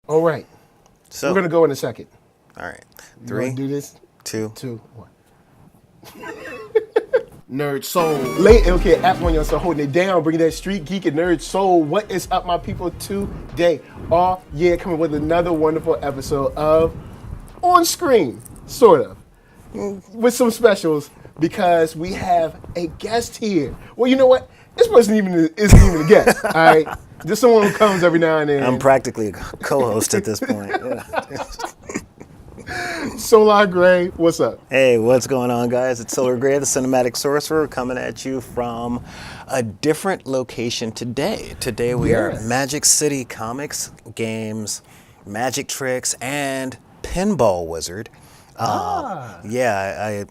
All right. So We're going to go in a second. All right. You 3, wanna do this? 2. 2, 1. Nerd Soul. Late LK at OneYoungsta holding it down, bringing that street geek and nerd soul. What is up, my people, today? Oh, yeah, coming with another wonderful episode of On Screen, sort of, with some specials because we have a guest here. Well, you know what? This person isn't even a guest, all right? Just someone who comes every now and then. I'm practically a co-host at this point. Yeah. Solar Greye, what's up? Hey, what's going on, guys? It's Solar Greye, the cinematic sorcerer, coming at you from a different location today. Today we are at Magic City Comics, games, magic tricks, and pinball wizard. Yeah,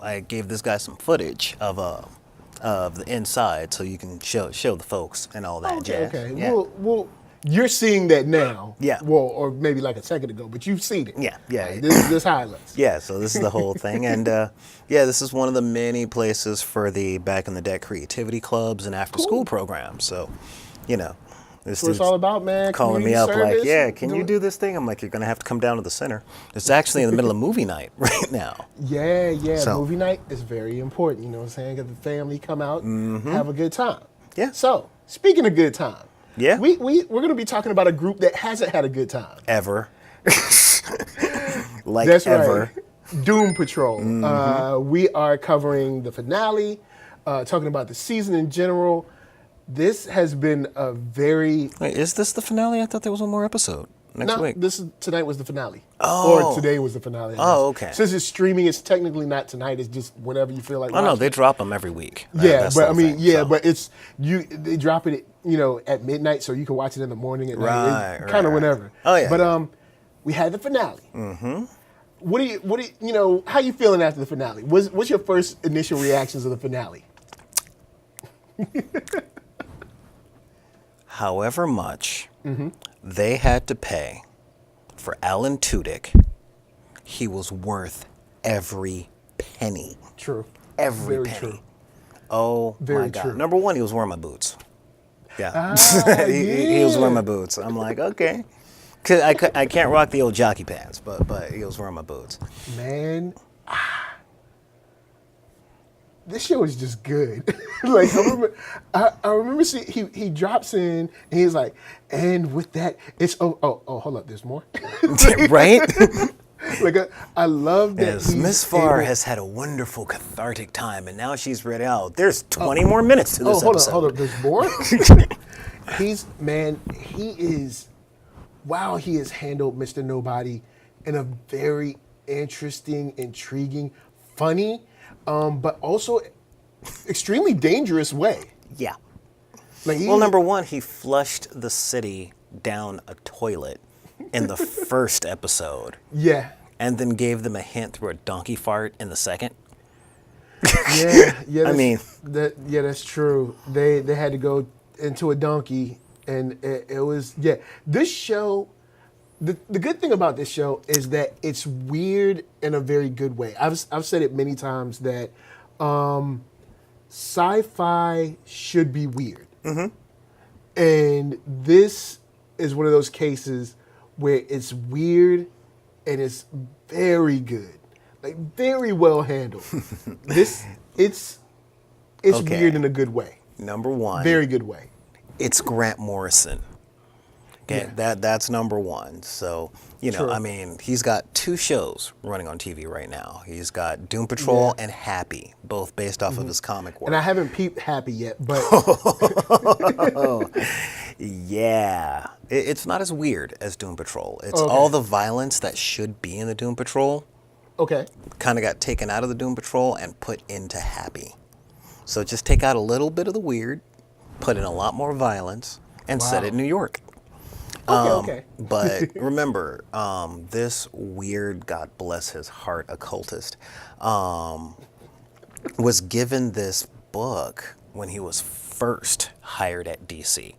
I gave this guy some footage of the inside, so you can show the folks and all that jazz. Okay. Yeah. Well, you're seeing that now. Yeah. Well, or maybe like a second ago, but you've seen it. Yeah. This highlights. Yeah, so this is the whole thing. And this is one of the many places for the back in the day creativity clubs and after school programs. So, this That's what it's all about, man. calling me up Community like, service. can you do this thing? I'm like, you're going to have to come down to the center. It's actually in the middle of movie night right now. Yeah. So- Movie night is very important. You know what I'm saying? Get the family come out, have a good time. Yeah. So, speaking of good time. Yeah. We're going to be talking about a group that hasn't had a good time. Ever. Like That's ever. right. Doom Patrol. We are covering the finale, talking about the season in general. This has been a very... Wait, is this the finale? I thought there was one more episode next week. Tonight was the finale. Oh. Or today was the finale. Oh, okay. Since it's streaming, it's technically not tonight. It's just whenever you feel like Oh, no, watching. they drop them every week. Yeah, That's the but I whole mean, thing, so. but it's they drop it, at midnight, so you can watch it in the morning at night, kind of right. whenever. Oh, yeah. But we had the finale. Mm-hmm. What do you how you feeling after the finale? What's your first initial reactions of the finale? However much they had to pay for Alan Tudyk, he was worth every penny. True. Every Very penny. true. Oh, Very my God. true. Number one, he was wearing my boots. Yeah. Yeah. He was wearing my boots. I'm like, okay. 'Cause I can't rock the old jockey pants, but he was wearing my boots. Man, this show is just good. Like I remember seeing he drops in and he's like, and with that, it's hold up, there's more. Right? Like I love that. Yes, Miss Farr has had a wonderful cathartic time, and now she's ready out. There's 20 more minutes to this episode. Hold up, there's more. He is. Wow, he has handled Mr. Nobody in a very interesting, intriguing, funny, but also extremely dangerous way. Yeah. Like Well, number one, he flushed the city down a toilet in the first episode, yeah, and then gave them a hint through a donkey fart in the second. yeah. I mean, that's true. They had to go into a donkey, and it was This show. The good thing about this show is that it's weird in a very good way. I've said it many times that sci-fi should be weird, and this is one of those cases where it's weird and it's very good, like very well handled. It's Okay. weird in a good way, number one, very good way. it's Grant Morrison. Okay, that's number one. So, True. I mean, he's got 2 shows running on TV right now. He's got Doom Patrol and Happy, both based off of his comic work. And I haven't peeped Happy yet, but Yeah. It's not as weird as Doom Patrol. It's all the violence that should be in the Doom Patrol okay. kind of got taken out of the Doom Patrol and put into Happy. So just take out a little bit of the weird, put in a lot more violence, and set it in New York. Okay. But remember, this weird, God bless his heart, occultist, was given this book when he was first hired at DC.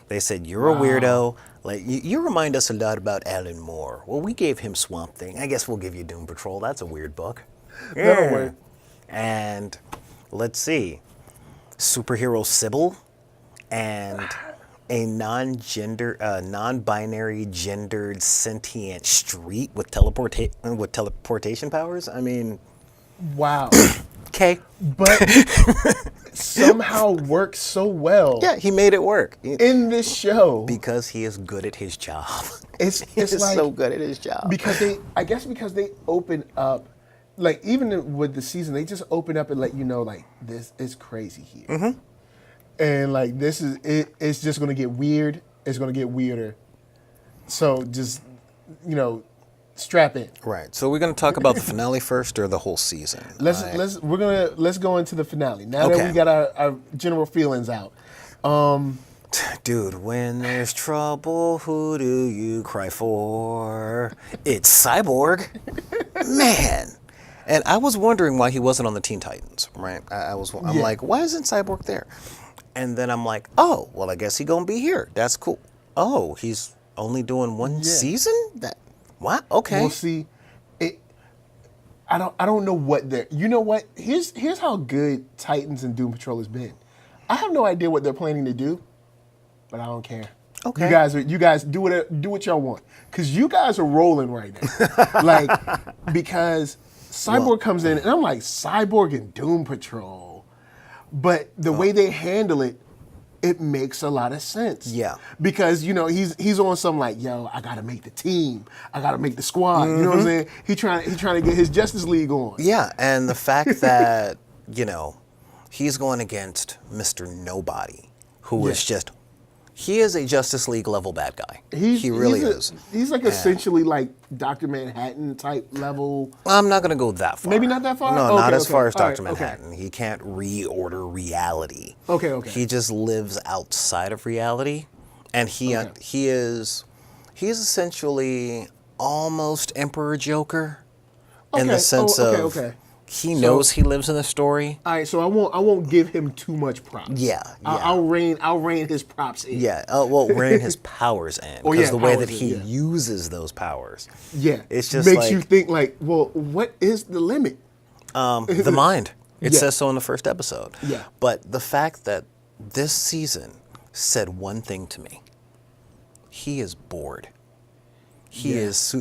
They said, you're a weirdo. Like you remind us a lot about Alan Moore. Well, we gave him Swamp Thing. I guess we'll give you Doom Patrol. That's a weird book. That'll work. And let's see, superhero Sybil and a non-binary gendered sentient street with teleportation powers. I mean, Wow. okay. But somehow works so well. Yeah, he made it work In this show. because he is good at his job. It's He's like so good at his job. because they open up, like even with the season, they just open up and let you know like this is crazy here, and like this is it's just gonna get weird. It's gonna get weirder. So just strap in. Right. So we're going to talk about the finale first, or the whole season. Let's go into the finale now that Okay. we got our general feelings out. Dude, when there's trouble, who do you cry for? It's Cyborg. Man. And I was wondering why he wasn't on the Teen Titans, right? I'm like, why isn't Cyborg there? And then I'm like, oh, well, I guess he's going to be here. That's cool. Oh, he's only doing one season? What? Okay. We'll see. I don't know what they're. You know what? Here's how good Titans and Doom Patrol has been. I have no idea what they're planning to do, but I don't care. Okay. You guys do what y'all want, because you guys are rolling right now. Like, because Cyborg comes in and I'm like, Cyborg and Doom Patrol, but the way they handle it, it makes a lot of sense. Yeah. Because, he's on some like, yo, I gotta make the team. I gotta make the squad. You know what I'm saying? He trying to get his Justice League on. Yeah, and the fact that, he's going against Mr. Nobody, who is he is a Justice League level bad guy. He really is. He's like essentially like Dr. Manhattan type level. I'm not going to go that far. Maybe not that far? No, Okay, not as okay. far as All Dr. right, okay. Manhattan. He can't reorder reality. Okay. He just lives outside of reality, and he is essentially almost Emperor Joker in the sense of he knows he lives in the story. All right, so I won't give him too much props. Yeah. I'll rein his props in. Yeah, rein his powers in, because the way that he uses those powers. Yeah, it's just makes you think like, well, what is the limit? The mind. It says so in the first episode. Yeah. But the fact that this season said one thing to me: he is bored. He is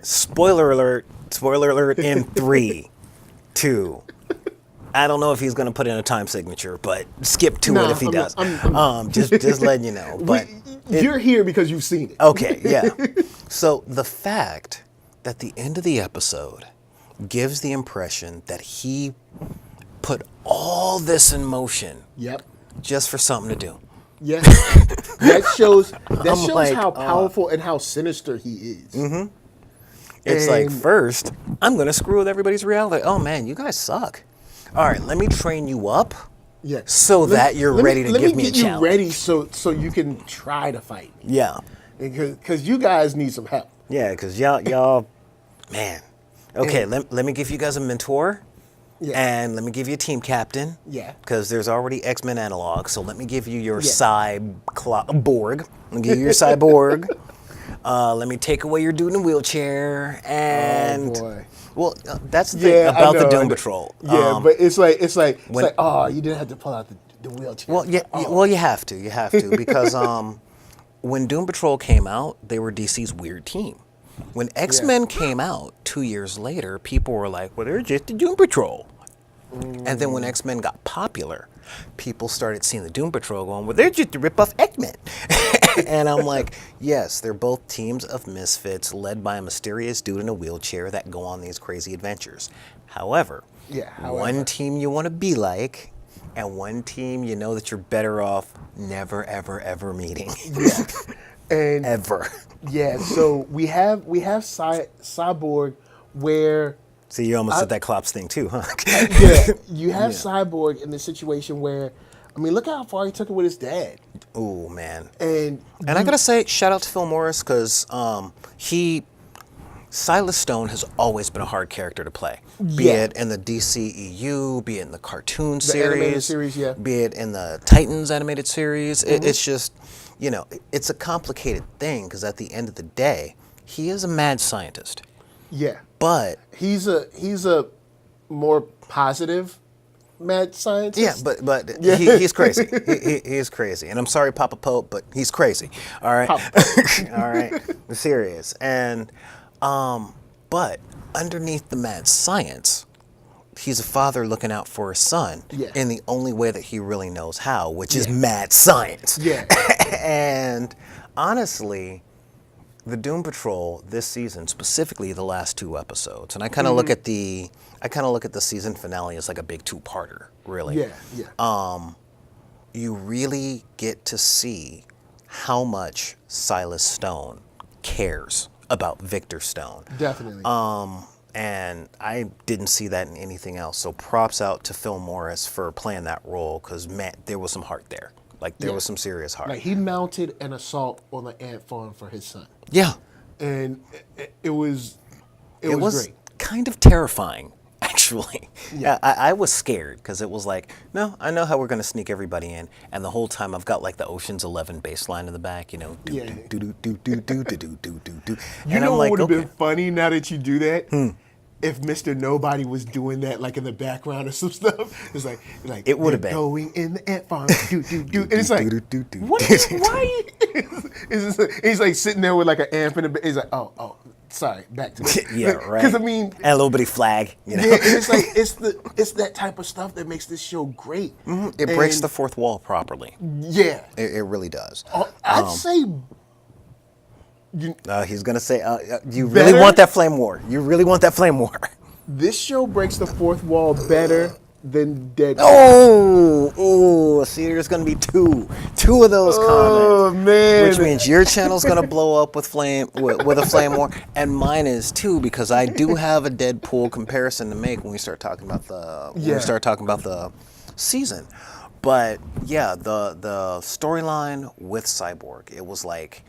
spoiler alert in 3, 2. I don't know if he's going to put in a time signature, but skip to it if he does. Just letting you know. But you're here because you've seen it. Okay, yeah. So the fact that the end of the episode gives the impression that he put all this in motion just for something to do. Yeah. That shows like, how powerful and how sinister he is. Mm-hmm. It's like, first, I'm going to screw with everybody's reality. Oh, man, you guys suck. All right, let me train you up so that you're ready to give me a challenge. Let me get you ready so you can try to fight me. Yeah. Because you guys need some help. Yeah, because y'all, man. Okay, let me give you guys a mentor. Yeah. And let me give you a team captain. Yeah. Because there's already X-Men analog, so let me give you your Cyborg. Let me give you your Cyborg. Let me take away your dude in a wheelchair, and well, that's the thing about the Doom Patrol. Yeah, but it's like oh, you didn't have to pull out the wheelchair. Well, yeah, well, you have to because when Doom Patrol came out, they were DC's weird team. When X-Men came out 2 years later, people were like, well, they're just the Doom Patrol. And then when X-Men got popular, people started seeing the Doom Patrol going, well, they're just a rip-off X-Men. And I'm like, yes, they're both teams of misfits led by a mysterious dude in a wheelchair that go on these crazy adventures. However, one team you want to be like, and one team you know that you're better off never, ever, ever meeting. Yeah. And ever. Yeah, so we have Cyborg where... See, you almost did that Klops thing too, huh? Yeah, you have Cyborg in the situation where, I mean, look how far he took it with his dad. Oh, man. And I gotta say, shout out to Phil Morris, because Silas Stone has always been a hard character to play. Be it in the DCEU, be it in the cartoon animated series, be it in the Titans animated series. It's just, it's a complicated thing, because at the end of the day, he is a mad scientist. Yeah. But he's a more positive mad scientist. Yeah, but he's crazy. He's crazy. And I'm sorry, Papa Pope, but he's crazy. All right? All right? I'm serious. And, but underneath the mad science, he's a father looking out for his son in the only way that he really knows how, which is mad science. Yeah. And honestly, the Doom Patrol this season, specifically the last 2 episodes, and I kind of look at the season finale as like a big 2-parter, really. Yeah. You really get to see how much Silas Stone cares about Victor Stone. Definitely. And I didn't see that in anything else. So props out to Phil Morris for playing that role, because man, there was some heart there. Like there was some serious heart. Like he mounted an assault on the ant farm for his son. Yeah. And it was great. Kind of terrifying, actually. Yeah, I was scared because it was like, no, I know how we're going to sneak everybody in, and the whole time I've got like the Ocean's 11 bass line in the back, you know, do do do do do do do do do do. You know what would have been funny now that you do that? If Mr. Nobody was doing that like in the background or some stuff. It's like it would have been going in the ant farm, do do do, and it's like, what? Why? He's like sitting there with like an amp in the. He's like, oh, sorry, back to that. Yeah, right. Because I mean, and a little bitty flag, you know. Yeah, and it's like it's that type of stuff that makes this show great. It breaks the fourth wall properly. Yeah, it really does. I'd say. He's gonna say, "You really want that flame war? You really want that flame war?" This show breaks the fourth wall better than Deadpool. Oh, see, there's gonna be two of those comments. Oh man! Which means your channel's gonna blow up with a flame war, and mine is too, because I do have a Deadpool comparison to make when we start talking about the season. But yeah, the storyline with Cyborg, it was like.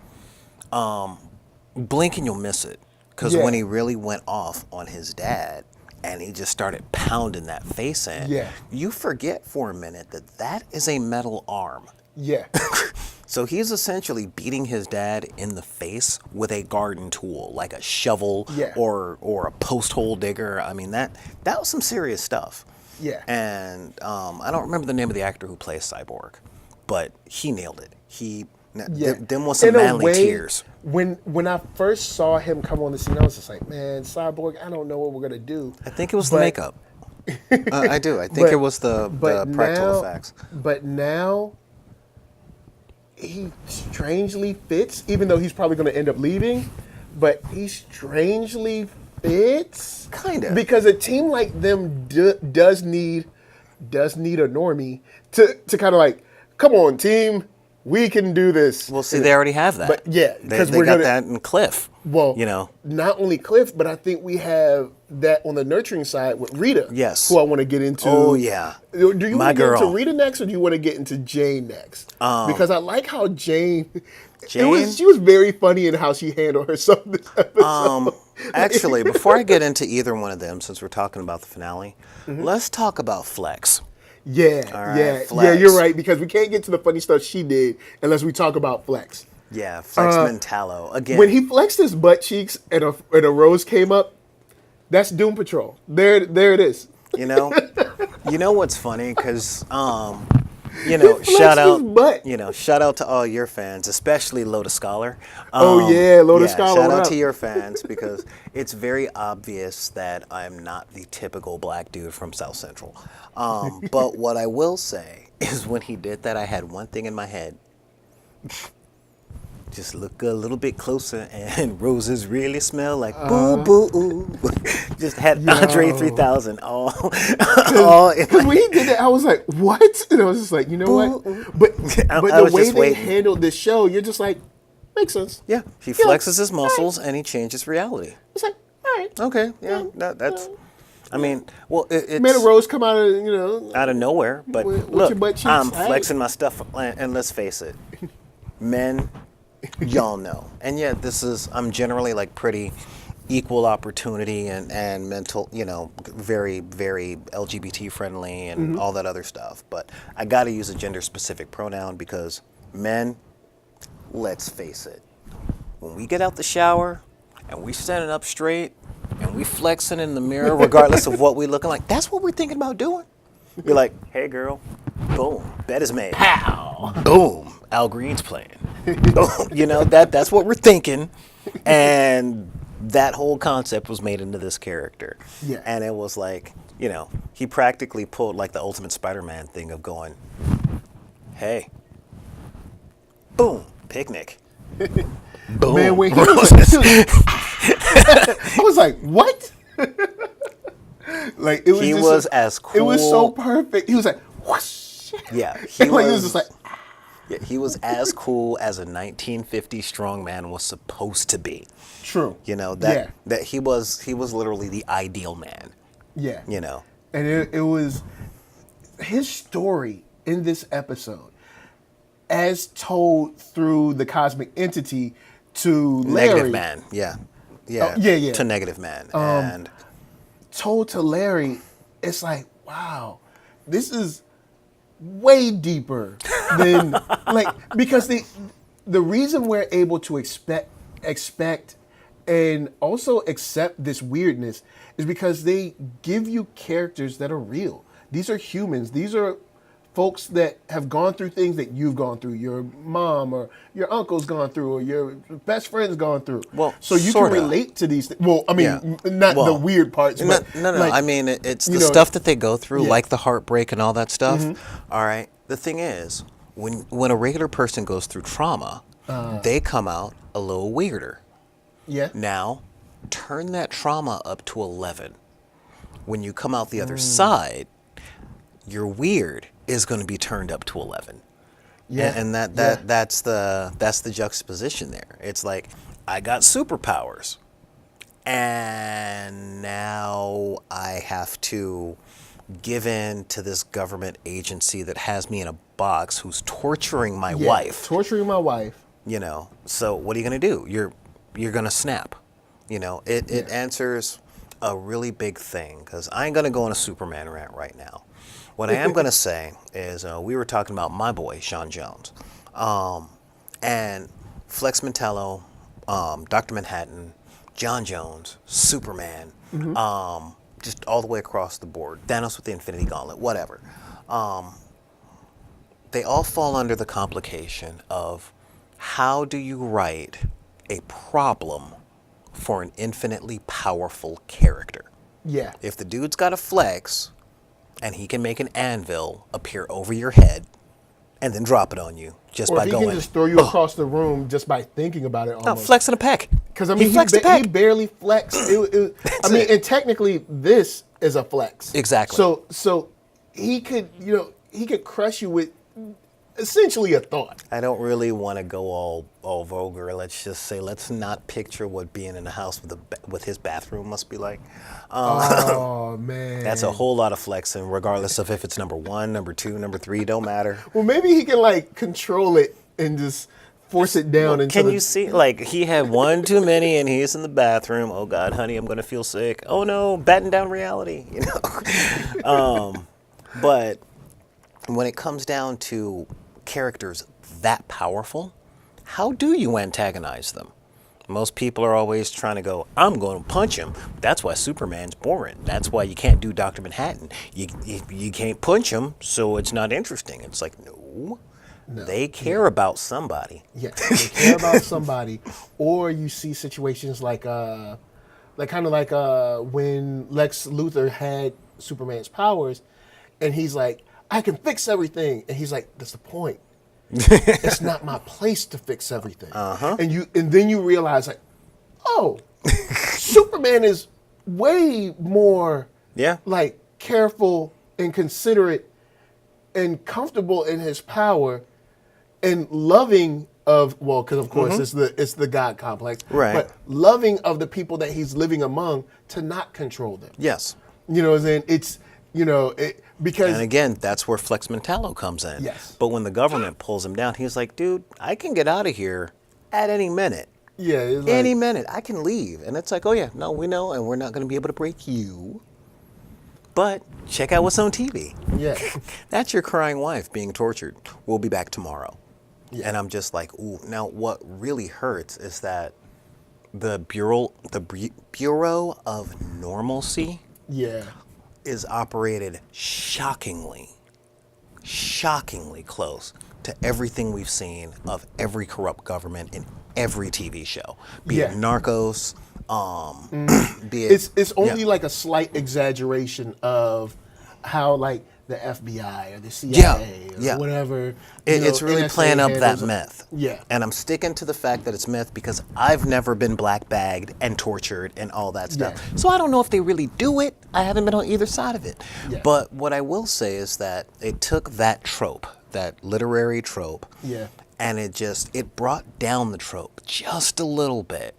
Blink and you'll miss it, because when he really went off on his dad and he just started pounding that face in, you forget for a minute that is a metal arm. Yeah. So he's essentially beating his dad in the face with a garden tool, like a shovel or a post hole digger. I mean, that was some serious stuff. Yeah. And I don't remember the name of the actor who plays Cyborg, but he nailed it. Them was some manly tears. When I first saw him come on the scene, I was just like, man, Cyborg, I don't know what we're gonna do. I think it was the makeup. I do. I think it was the practical effects. But now, he strangely fits, even though he's probably gonna end up leaving. But he strangely fits. Kind of. Because a team like them does need a normie to kind of like, come on, team. We can do this. Well, see, they already have that. But yeah, because they got that in Cliff. Well, you know, not only Cliff, but I think we have that on the nurturing side with Rita. Yes. Who I want to get into. Oh yeah. Do you want to get into Rita next, or do you want to get into Jane next? Because I like how Jane. She was very funny in how she handled herself this episode. Actually, before I get into either one of them, since we're talking about the finale, let's talk about Flex. Yeah, Flex. Yeah, you're right, because we can't get to the funny stuff she did unless we talk about Flex. Yeah, Flex Mentallo. Again. When he flexed his butt cheeks and a rose came up, that's Doom Patrol. There it is. You know what's funny? Because, shout out to all your fans, especially Lotus Scholar. Lotus Scholar. Shout out to your fans, because it's very obvious that I'm not the typical black dude from South Central. But what I will say is, when he did that, I had one thing in my head. Just look a little bit closer, and roses really smell like boo boo. Just had Andre 3000 all. Because when he did that, I was like, "What?" And I was just like, "You know what?" But the way they handled this show, you're just like, makes sense. Yeah, he flexes his muscles and he changes reality. It's like, all right, okay, yeah, that's. I mean, well, it's made a rose come out of nowhere. But with look, your butt cheeks, I'm flexing my stuff, and let's face it, men. Y'all know. And yeah, I'm generally like pretty equal opportunity and mental, very, very LGBT friendly and all that other stuff. But I got to use a gender specific pronoun, because men, let's face it, when we get out the shower and we standing up straight and we flexing in the mirror, regardless of what we looking like, that's what we're thinking about doing. Be like, hey girl, boom, bed is made. Pow. Boom, Al Green's playing. Boom, you know, that's what we're thinking. And that whole concept was made into this character. Yeah. And it was like, you know, he practically pulled like the ultimate Spider-Man thing of going, hey, boom, picnic. Boom. Man, when he was I was like, what? Like it was. He just was as cool. It was so perfect. He was like, whoosh. Yeah, He was just like. Yeah, he was as cool as a 1950 strongman was supposed to be. True. You know that he was literally the ideal man. Yeah. You know. And it was his story in this episode, as told through the cosmic entity to Larry. Negative man. Yeah. Yeah. Yeah. To Negative Man. And told to Larry, it's like, wow, this is way deeper than like, because the reason we're able to expect and also accept this weirdness is because they give you characters that are real. These are humans. These are folks that have gone through things that you've gone through, your mom or your uncle's gone through, or your best friend's gone through. Well, so you can relate to these things. Well, I mean, not the weird parts. No. But like, I mean, it's the stuff that they go through, like the heartbreak and all that stuff. Mm-hmm. All right. The thing is, when a regular person goes through trauma, they come out a little weirder. Yeah. Now, turn that trauma up to 11. When you come out the other side, your weird is going to be turned up to 11. Yeah. And that's the juxtaposition there. It's like, I got superpowers, and now I have to give in to this government agency that has me in a box who's torturing my wife. Torturing my wife. You know, so what are you going to do? You're going to snap. You know, it answers a really big thing, because I ain't going to go on a Superman rant right now. What I am going to say is we were talking about my boy, Sean Jones, and Flex Mentallo, Dr. Manhattan, John Jones, Superman, just all the way across the board, Thanos with the Infinity Gauntlet, whatever. They all fall under the complication of how do you write a problem for an infinitely powerful character? Yeah. If the dude's got a flex, and he can make an anvil appear over your head and then drop it on you just by going. Or he can just throw you across the room just by thinking about it almost. No, flexing a peck. Because, I mean, he barely flexed. And technically, this is a flex. Exactly. So he could, he could crush you with essentially a thought. I don't really want to go all vulgar. Let's just say, let's not picture what being in a house with his bathroom must be like. Oh, man. That's a whole lot of flexing, regardless of if it's number 1, number 2, number 3, don't matter. Well, maybe he can, like, control it and just force it down. Can you see, like, he had one too many and he's in the bathroom. Oh, God, honey, I'm going to feel sick. Oh, no, batten down reality, you know. But when it comes down to characters that powerful, how do you antagonize them? Most people are always trying to go, I'm going to punch him. That's why Superman's boring. That's why you can't do Dr. Manhattan. You can't punch him, so it's not interesting. It's like, no. They care about somebody. Yeah, they care about somebody. Or you see situations like when Lex Luthor had Superman's powers, and he's like, I can fix everything. And he's like, that's the point. It's not my place to fix everything. And then you realize, like, oh, Superman is way more like careful and considerate and comfortable in his power and loving of, well, because of course it's the God complex, right? But loving of the people that he's living among to not control them. Yes. You know what I'm saying? It's, because... And again, that's where Flex Mentallo comes in. Yes. But when the government pulls him down, he's like, dude, I can get out of here at any minute. Yeah. It's like, any minute. I can leave. And it's like, oh yeah, no, we know, and we're not going to be able to break you. But check out what's on TV. Yeah. That's your crying wife being tortured. We'll be back tomorrow. Yeah. And I'm just like, ooh. Now, what really hurts is that the Bureau of Normalcy is operated shockingly close to everything we've seen of every corrupt government in every TV show, be it Narcos, be it... It's only like a slight exaggeration of how like the FBI or the CIA or whatever. It's really NSA playing up that handles myth. Yeah. And I'm sticking to the fact that it's myth because I've never been black bagged and tortured and all that stuff. Yeah. So I don't know if they really do it. I haven't been on either side of it. Yeah. But what I will say is that it took that trope, that literary trope, and it brought down the trope just a little bit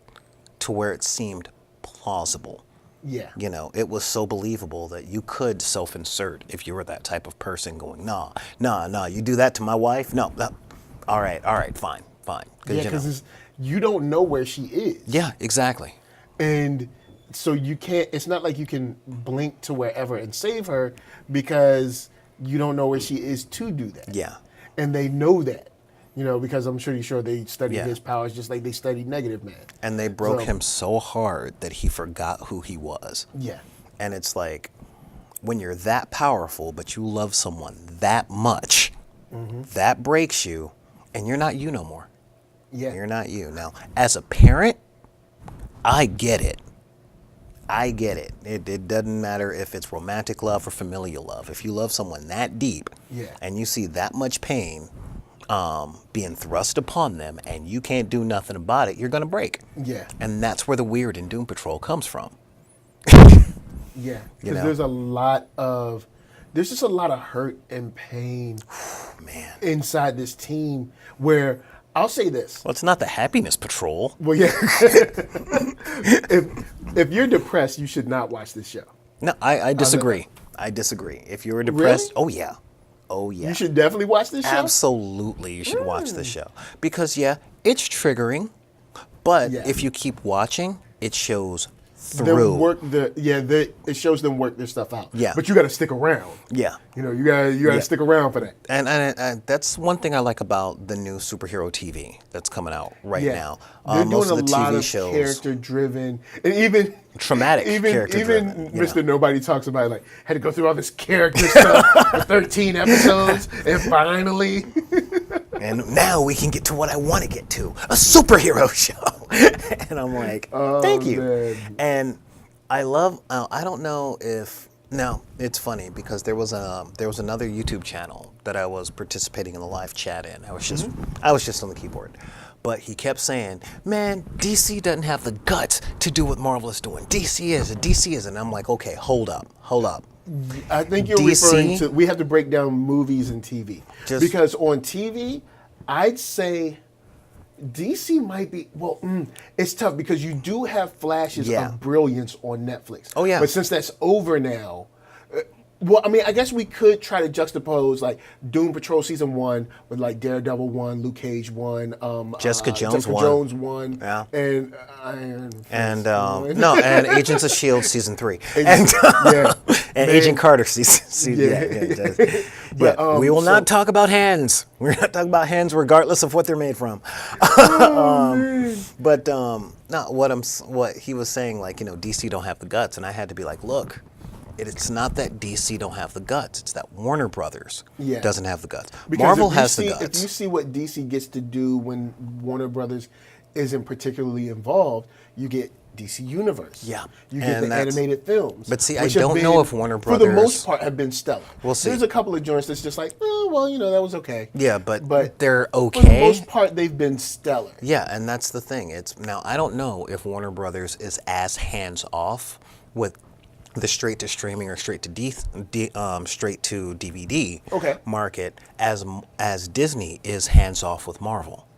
to where it seemed plausible. Yeah. You know, it was so believable that you could self-insert if you were that type of person going, nah, you do that to my wife? No. All right, fine. Yeah, because you don't know where she is. Yeah, exactly. And so you can't, it's not like you can blink to wherever and save her because you don't know where she is to do that. Yeah. And they know that. Because I'm pretty sure they studied his powers just like they studied Negative Man. And they broke him so hard that he forgot who he was. Yeah. And it's like, when you're that powerful, but you love someone that much, that breaks you, and you're not you no more. Yeah. You're not you. Now, as a parent, I get it. It doesn't matter if it's romantic love or familial love. If you love someone that deep, and you see that much pain being thrust upon them and you can't do nothing about it, you're going to break. Yeah. And that's where the weird in Doom Patrol comes from. Yeah. Because there's just a lot of hurt and pain inside this team where I'll say this. Well, it's not the Happiness Patrol. Well, yeah. if you're depressed, you should not watch this show. No, I disagree. If you're depressed, Really? Oh, yeah. You should definitely watch this show? Absolutely, you should watch this show. Because, it's triggering, but if you keep watching, it shows through. It shows them work their stuff out. Yeah. But you got to stick around. Yeah. You got to stick around for that. And that's one thing I like about the new superhero TV that's coming out right now. They're Most doing of the a lot TV of shows, character-driven, and even traumatic character-driven. Even Mr. Nobody talks about it, like had to go through all this character stuff for 13 episodes, and finally. And now we can get to what I want to get to, a superhero show. And I'm like, thank you. Man. And I love, I don't know if, no, it's funny because there was another YouTube channel that I was participating in the live chat in. I was just on the keyboard. But he kept saying, man, DC doesn't have the guts to do what Marvel is doing. DC is. And I'm like, okay, hold up. I think you're referring to, we have to break down movies and TV. Because on TV, I'd say DC might be, it's tough because you do have flashes of brilliance on Netflix. Oh, yeah. But since that's over now, I guess we could try to juxtapose like Doom Patrol Season 1 with like Daredevil 1, Luke Cage 1, Jessica Jones 1, yeah. And Iron Fist and 1. and Agents of S.H.I.E.L.D. Season 3. And Agent Carter Season But we will not talk about hands. We're not talking about hands regardless of what they're made from. But what he was saying, like, DC don't have the guts, and I had to be like, look, it's not that DC don't have the guts. It's that Warner Brothers doesn't have the guts. Because Marvel has the guts. If you see what DC gets to do when Warner Brothers isn't particularly involved, you get DC Universe. Yeah. You get the animated films. But see, I don't know if Warner Brothers... For the most part, have been stellar. We'll see. There's a couple of joints that's just like, that was okay. Yeah, but they're okay. For the most part, they've been stellar. Yeah, and that's the thing. Now, I don't know if Warner Brothers is as hands-off with the straight to streaming or straight to straight to DVD market as Disney is hands off with Marvel.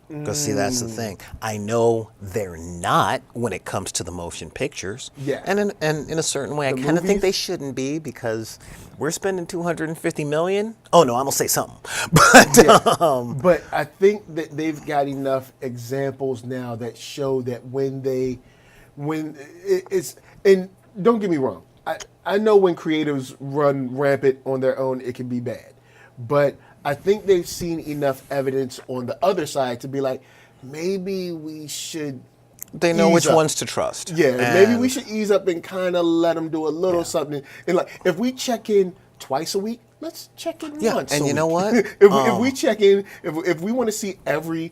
Because see, that's the thing. I know they're not when it comes to the motion pictures. Yeah. And in a certain way, I kind of think they shouldn't be because we're spending $250 million. Oh no, I'm gonna say something. But I think that they've got enough examples now that show that when it's and. Don't get me wrong. I know when creatives run rampant on their own, it can be bad. But I think they've seen enough evidence on the other side to be like, maybe we should They know ease which up. ones to trust. Yeah, And maybe we should ease up and kind of let them do a little something. And like, if we check in twice a week, let's check in once. And a you know week. what? if we check in, if we want to see every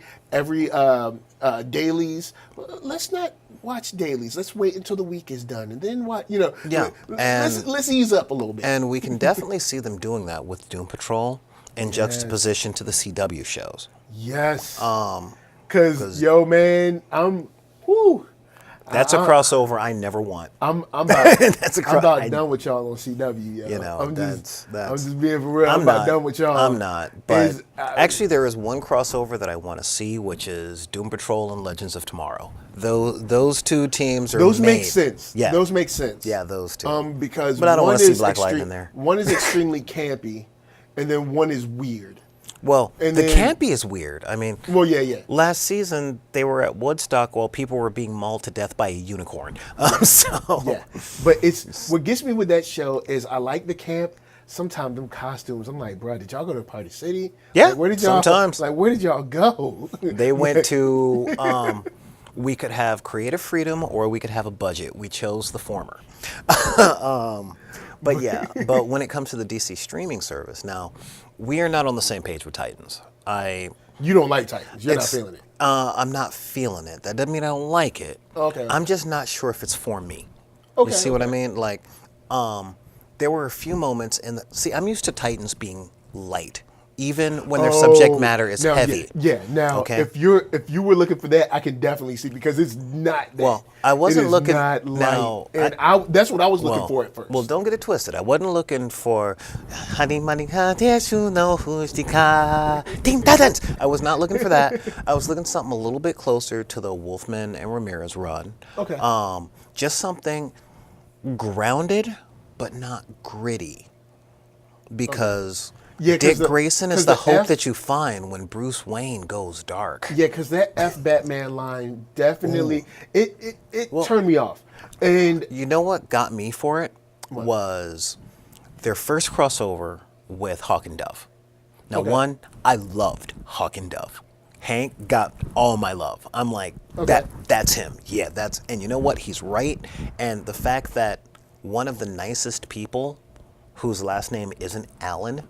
dailies, let's not watch dailies. Let's wait until the week is done and then watch. You know, Yeah, let's ease up a little bit. And we can definitely see them doing that with Doom Patrol in juxtaposition to the CW shows. Yes. Because yo, man, That's a crossover I never want. I'm about, That's I'm about done with y'all on CW. Yo. You know, I'm that's just being for real. I'm about done with y'all. I'm not. But actually, there is one crossover that I want to see, which is Doom Patrol and Legends of Tomorrow. Those two teams are those made. make sense. Yeah, those make sense. Yeah, those two. Because but I don't want to see Black Lightning in there. One is extremely campy, and then one is weird. Well, and the then, campy is weird. I mean, yeah. Last season, they were at Woodstock while people were being mauled to death by a unicorn. Yeah, but it's what gets me with that show is I like the camp. Sometimes them costumes, I'm like, bro, did y'all go to Party City? Yeah, like, where did y'all, sometimes. Like, where did y'all go? They went to. We could have creative freedom, or we could have a budget. We chose the former. But yeah, but when it comes to the DC streaming service, now, we are not on the same page with Titans. You don't like Titans. You're not feeling it. I'm not feeling it. That doesn't mean I don't like it. Okay. I'm just not sure if it's for me. Okay. You see what I mean? Like, there were a few moments in the... See, I'm used to Titans being light, even when their subject matter is heavy. Yeah. Now, Okay? if you were looking for that, I can definitely see because it's not that. Well, I wasn't looking... Not now, light. And that's what I was looking for at first. Well, don't get it twisted. I wasn't looking for... I was not looking for that. I was looking something a little bit closer to the Wolfman and Ramirez run. Okay. Just something grounded, but not gritty. Because... Yeah, Dick Grayson is the hope that you find when Bruce Wayne goes dark. Yeah, because that F Batman line definitely it turned me off. And you know what got me for it was their first crossover with Hawk and Dove. Now, one, I loved Hawk and Dove. Hank got all my love. I'm like, that's him. Yeah, and you know what? He's right. And the fact that one of the nicest people, whose last name isn't Allen,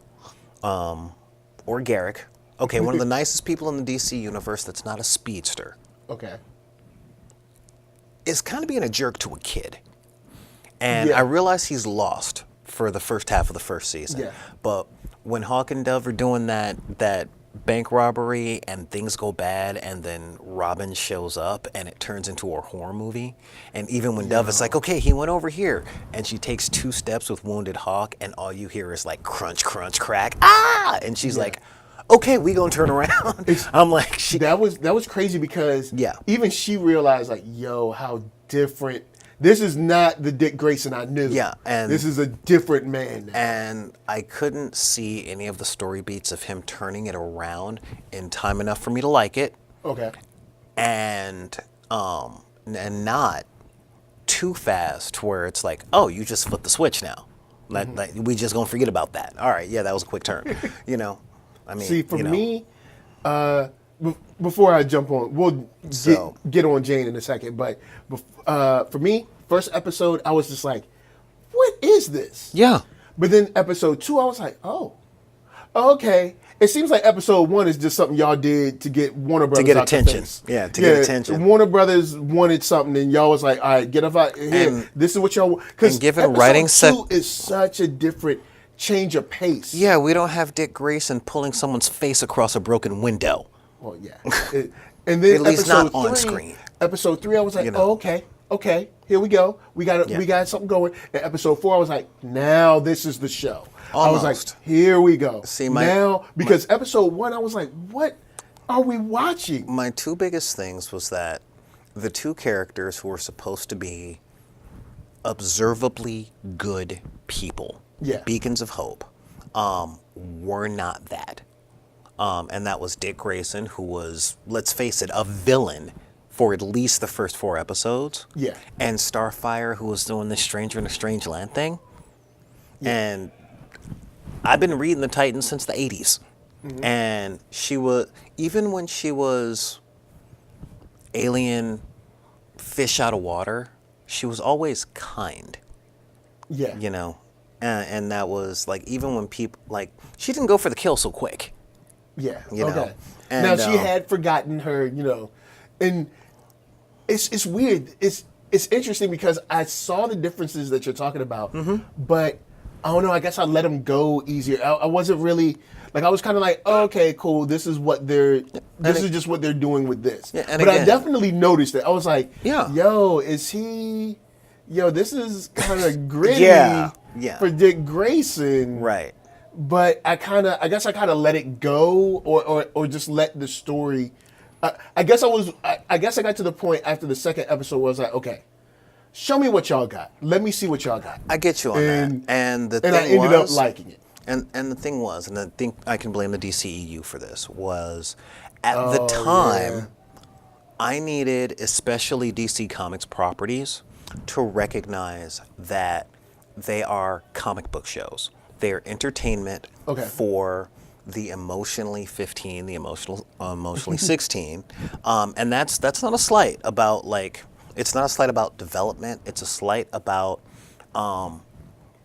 or Garrick. Okay, one of the nicest people in the DC universe that's not a speedster. Okay. Is kind of being a jerk to a kid. And I realize he's lost for the first half of the first season. Yeah. But when Hawk and Dove are doing that bank robbery and things go bad and then Robin shows up and it turns into a horror movie, and even when Dove is like, okay, he went over here, and she takes 2 steps with Wounded Hawk and all you hear is like crunch, crunch, crack, and she's like, okay, we gonna turn around. I'm like, that was crazy because even she realized like, yo, how different. This is not the Dick Grayson I knew. Yeah, and this is a different man now. And I couldn't see any of the story beats of him turning it around in time enough for me to like it. Okay. And not too fast where it's like, oh, you just flipped the switch now. Like, we just gonna forget about that. All right, yeah, that was a quick turn. You know, I mean, see, for me, before I jump on, we'll get on Jane in a second. But for me, first episode, I was just like, what is this? Yeah. But then episode 2, I was like, oh, okay. It seems like episode 1 is just something y'all did to get Warner Brothers to get out attention. Yeah, get attention. Warner Brothers wanted something, and y'all was like, all right, get up out here. And this is what y'all. Because episode 2 is such a different change of pace. Yeah, we don't have Dick Grayson pulling someone's face across a broken window. Well, yeah. And then at least not on screen. Episode 3, I was like, oh, okay, here we go. We got something going. And episode 4, I was like, now this is the show. Almost. I was like, here we go. See, because episode 1, I was like, what are we watching? My 2 biggest things was that the 2 characters who were supposed to be observably good people, beacons of hope, were not that. And that was Dick Grayson, who was, let's face it, a villain for at least the first 4 episodes. Yeah. And Starfire, who was doing this Stranger in a Strange Land thing. Yeah. And I've been reading the Titans since the 80s. Mm-hmm. And she was, even when she was Alien fish out of water, she was always kind. Yeah. You know, and that was like, even when people, like, she didn't go for the kill so quick. Yeah. You know? Okay. And, now she had forgotten her, and it's weird. It's interesting because I saw the differences that you're talking about, but I don't know. I guess I let them go easier. I wasn't really like, I was kind of like, oh, okay, cool. This is what they're. This is just what they're doing with this. Yeah, but I definitely noticed it. I was like, yeah, yo, is he? Yo, this is kind of gritty yeah. for Dick Grayson, right? But I guess I kind of let it go, or just let the story. I guess I got to the point after the second episode where I was like, okay, show me what y'all got. Let me see what y'all got. I get you on that. And the thing I ended up liking it. And the thing was, and I think I can blame the DCEU for this, was at the time, I needed, especially DC Comics properties, to recognize that they are comic book shows. They are entertainment for the emotionally 15, the emotionally 16, and that's not a slight about, like, it's not a slight about development. It's a slight about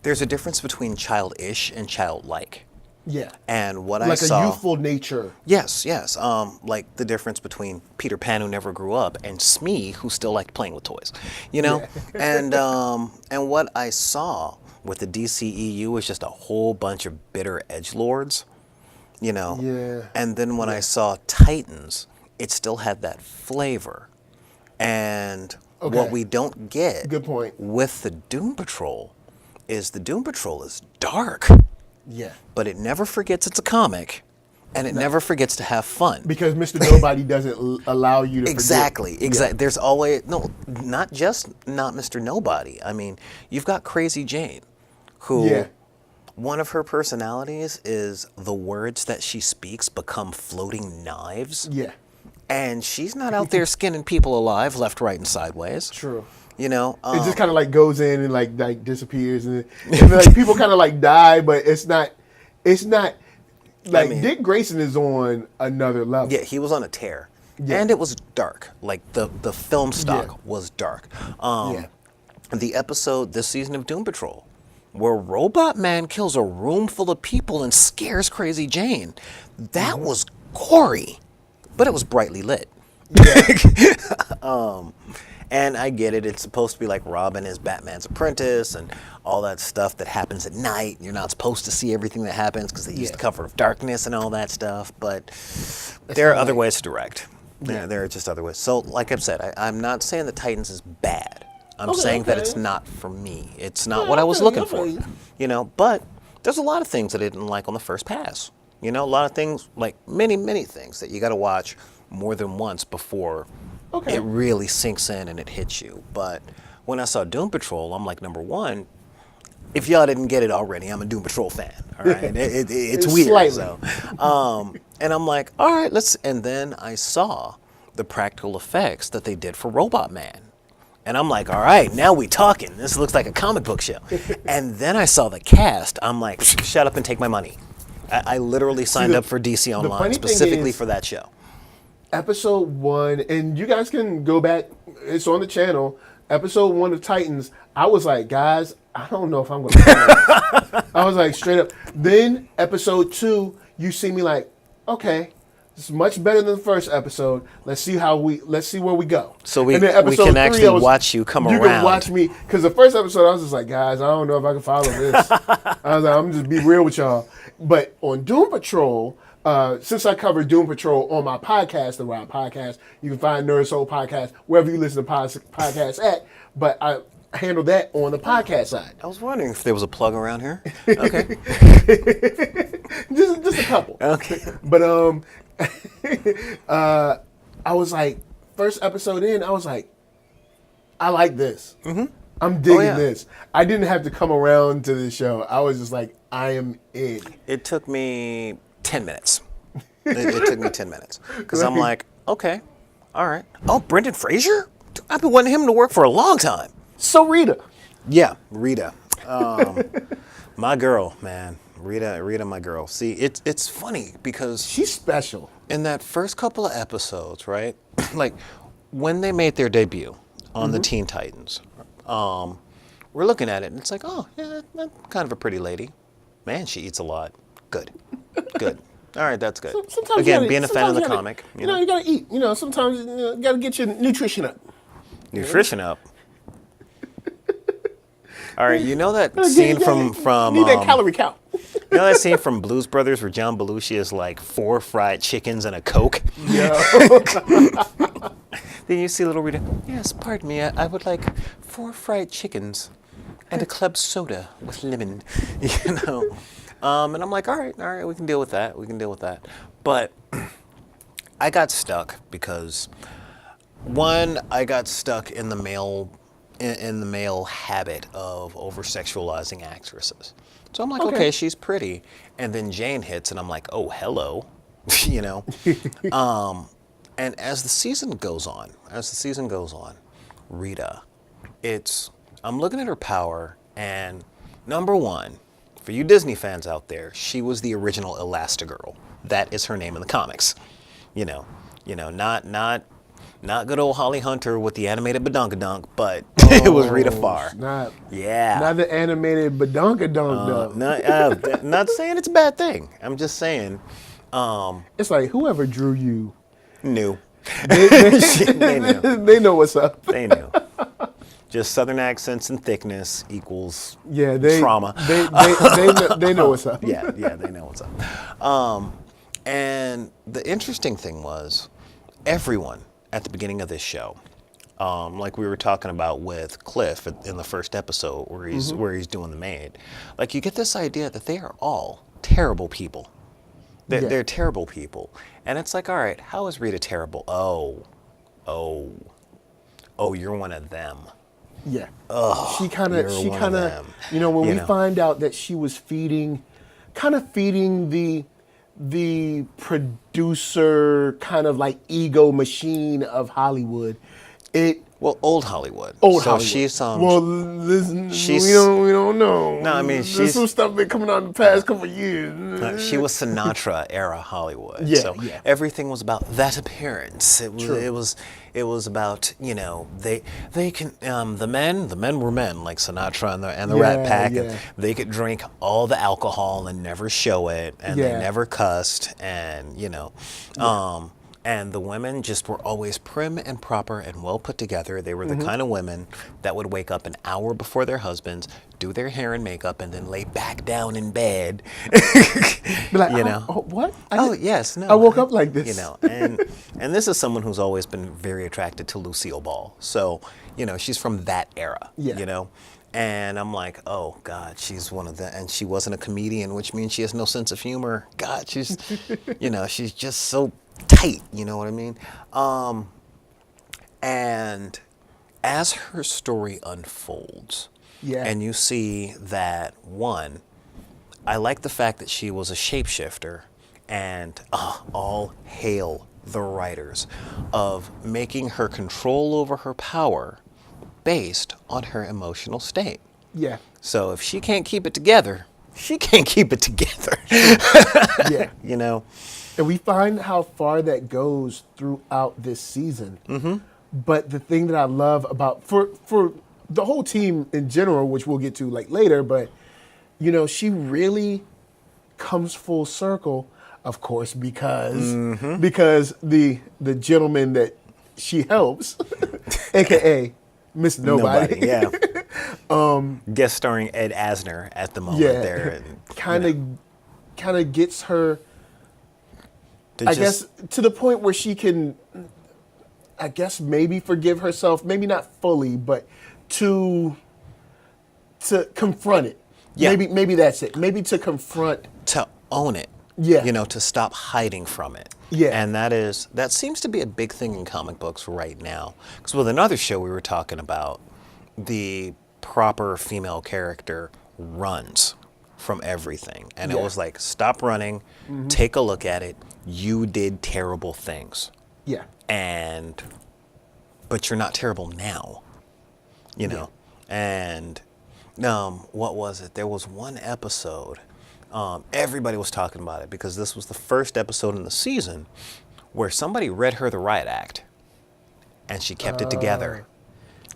there's a difference between childish and childlike. Yeah. And what like I saw, a youthful nature. Yes. Like the difference between Peter Pan, who never grew up, and Smee, who still liked playing with toys. You know, yeah. And what I saw with the DCEU was just a whole bunch of bitter edgelords. You know. Yeah. And then when I saw Titans, it still had that flavor. And what we don't get, good point, with the Doom Patrol is the Doom Patrol is dark. Yeah. But it never forgets it's a comic, and it never forgets to have fun. Because Mr. Nobody doesn't allow you to Exactly. forget. Yeah. There's always, not Mr. Nobody. I mean, you've got Crazy Jane, who one of her personalities is the words that she speaks become floating knives. Yeah. And she's not out there skinning people alive left, right, and sideways. True. You know, it just kind of like goes in and like disappears, and like people kind of like die, but it's not like, I mean, Dick Grayson is on another level. Yeah, he was on a tear, and it was dark. Like the film stock was dark. The episode this season of Doom Patrol, where Robot Man kills a room full of people and scares Crazy Jane, that was gory, but it was brightly lit. Yeah. And I get it. It's supposed to be like Robin is Batman's apprentice and all that stuff that happens at night. You're not supposed to see everything that happens because they use the cover of darkness and all that stuff. But there are other ways to direct. Yeah. There are just other ways. So, like I've said, I'm not saying that Titans is bad. I'm saying that it's not for me. It's not what I was looking for. You know, but there's a lot of things that I didn't like on the first pass. You know, a lot of things, like many, many things that you got to watch more than once before it really sinks in and it hits you. But when I saw Doom Patrol, I'm like, number one, if y'all didn't get it already, I'm a Doom Patrol fan. All right, it's weird. Slightly. So, and I'm like, all right, let's. And then I saw the practical effects that they did for Robot Man, and I'm like, all right, now we talking. This looks like a comic book show. And then I saw the cast. I'm like, shut up and take my money. I literally signed up for DC Online specifically for that show. Episode 1, and you guys can go back, it's on the channel, episode 1 of Titans, I was like, guys, I don't know if I'm going to this. I was like, straight up. Then episode 2, you see me like, okay, this is much better than the first episode. Let's see where we go. So we can actually watch you come around. You can watch me, because the first episode I was just like, guys, I don't know if I can follow this. I was like, I'm just be real with y'all. But on Doom Patrol, since I covered Doom Patrol on my podcast, the Wild Podcast, you can find NERDSoul Podcast wherever you listen to podcasts at. But I handle that on the podcast side. I was wondering if there was a plug around here. Okay, just a couple. Okay, but I was like, first episode in, I was like, I like this. Mm-hmm. I'm digging this. I didn't have to come around to this show. I was just like, I am in. It took me 10 minutes. It took me 10 minutes. Because I'm like, okay, all right. Oh, Brendan Fraser? I've been wanting him to work for a long time. So Rita. Yeah, Rita. My girl, man. Rita, my girl. See, it's funny because she's special. In that first couple of episodes, right? Like, when they made their debut, on the Teen Titans. We're looking at it, and it's like, oh, yeah, that's kind of a pretty lady. Man, she eats a lot. Good. Good. All right, that's good. Sometimes Again, being a fan of the comic. You know, you gotta eat. You know, sometimes you gotta get your nutrition up. Nutrition up. All right, you know that scene from need that calorie count. you know that scene from Blues Brothers where John Belushi is like 4 fried chickens and a Coke? Yeah. Then you see little Rita, yes, pardon me, I would like 4 fried chickens and a club soda with lemon, you know. And I'm like, all right, we can deal with that. We can deal with that. But I got stuck because, one, I got stuck in the male habit of over-sexualizing actresses. So I'm like, okay, she's pretty. And then Jane hits, and I'm like, oh, hello, you know. And as the season goes on, Rita, I'm looking at her power, and number one, for you Disney fans out there, she was the original Elastigirl. That is her name in the comics. You know, not good old Holly Hunter with the animated badunkadunk, but it was Rita Farr. Not the animated badunkadunk though. Not saying it's a bad thing. I'm just saying. It's like whoever drew you knew. They knew. They know what's up. They knew. Just Southern accents and thickness equals trauma. They know what's up. Yeah, they know what's up. And the interesting thing was, everyone at the beginning of this show, like we were talking about with Cliff in the first episode where he's doing the maid, like you get this idea that they are all terrible people. They're terrible people. And it's like, all right, how is Rita terrible? Oh, you're one of them. Yeah. Oh, she kind of, you know, when we find out that she was feeding the producer kind of like ego machine of Hollywood, old Hollywood. Hollywood. She's listen, we don't know. No, I mean there's some stuff been coming out in the past couple of years. She was Sinatra era Hollywood. Yeah, so everything was about that appearance. It was about, you know, they can the men were men like Sinatra and the Rat Pack, and they could drink all the alcohol and never show it, and they never cussed, and you know. And the women just were always prim and proper and well put together. They were the kind of women that would wake up an hour before their husbands, do their hair and makeup, and then lay back down in bed. Like, you know? What? Yes, no. I woke up like this. You know, and this is someone who's always been very attracted to Lucille Ball. So, you know, she's from that era. Yeah. You know. And I'm like, oh, God, she's one of the, and she wasn't a comedian, which means she has no sense of humor. God, she's, you know, she's just so tight, you know what I mean? And as her story unfolds, and you see that, one, I like the fact that she was a shapeshifter, and all hail the writers of making her control over her power based on her emotional state. Yeah. So if she can't keep it together, she can't keep it together. Yeah. You know? And we find how far that goes throughout this season. Mm-hmm. But the thing that I love about, for the whole team in general, which we'll get to like later, but, you know, she really comes full circle, of course, because the gentleman that she helps, a.k.a. Miss Nobody. Yeah. Guest starring Ed Asner at the moment there. Kind of gets her, I guess, to the point where she can, I guess, maybe forgive herself, maybe not fully, but to confront it. Yeah. Maybe that's it. Maybe to confront. To own it. Yeah. You know, to stop hiding from it. Yeah. And that seems to be a big thing in comic books right now. Because with another show we were talking about, the proper female character runs from everything. And it was like, stop running, take a look at it. You did terrible things. Yeah. But you're not terrible now. You know? And what was it? There was one episode. Everybody was talking about it because this was the first episode in the season where somebody read her the riot act and she kept it together.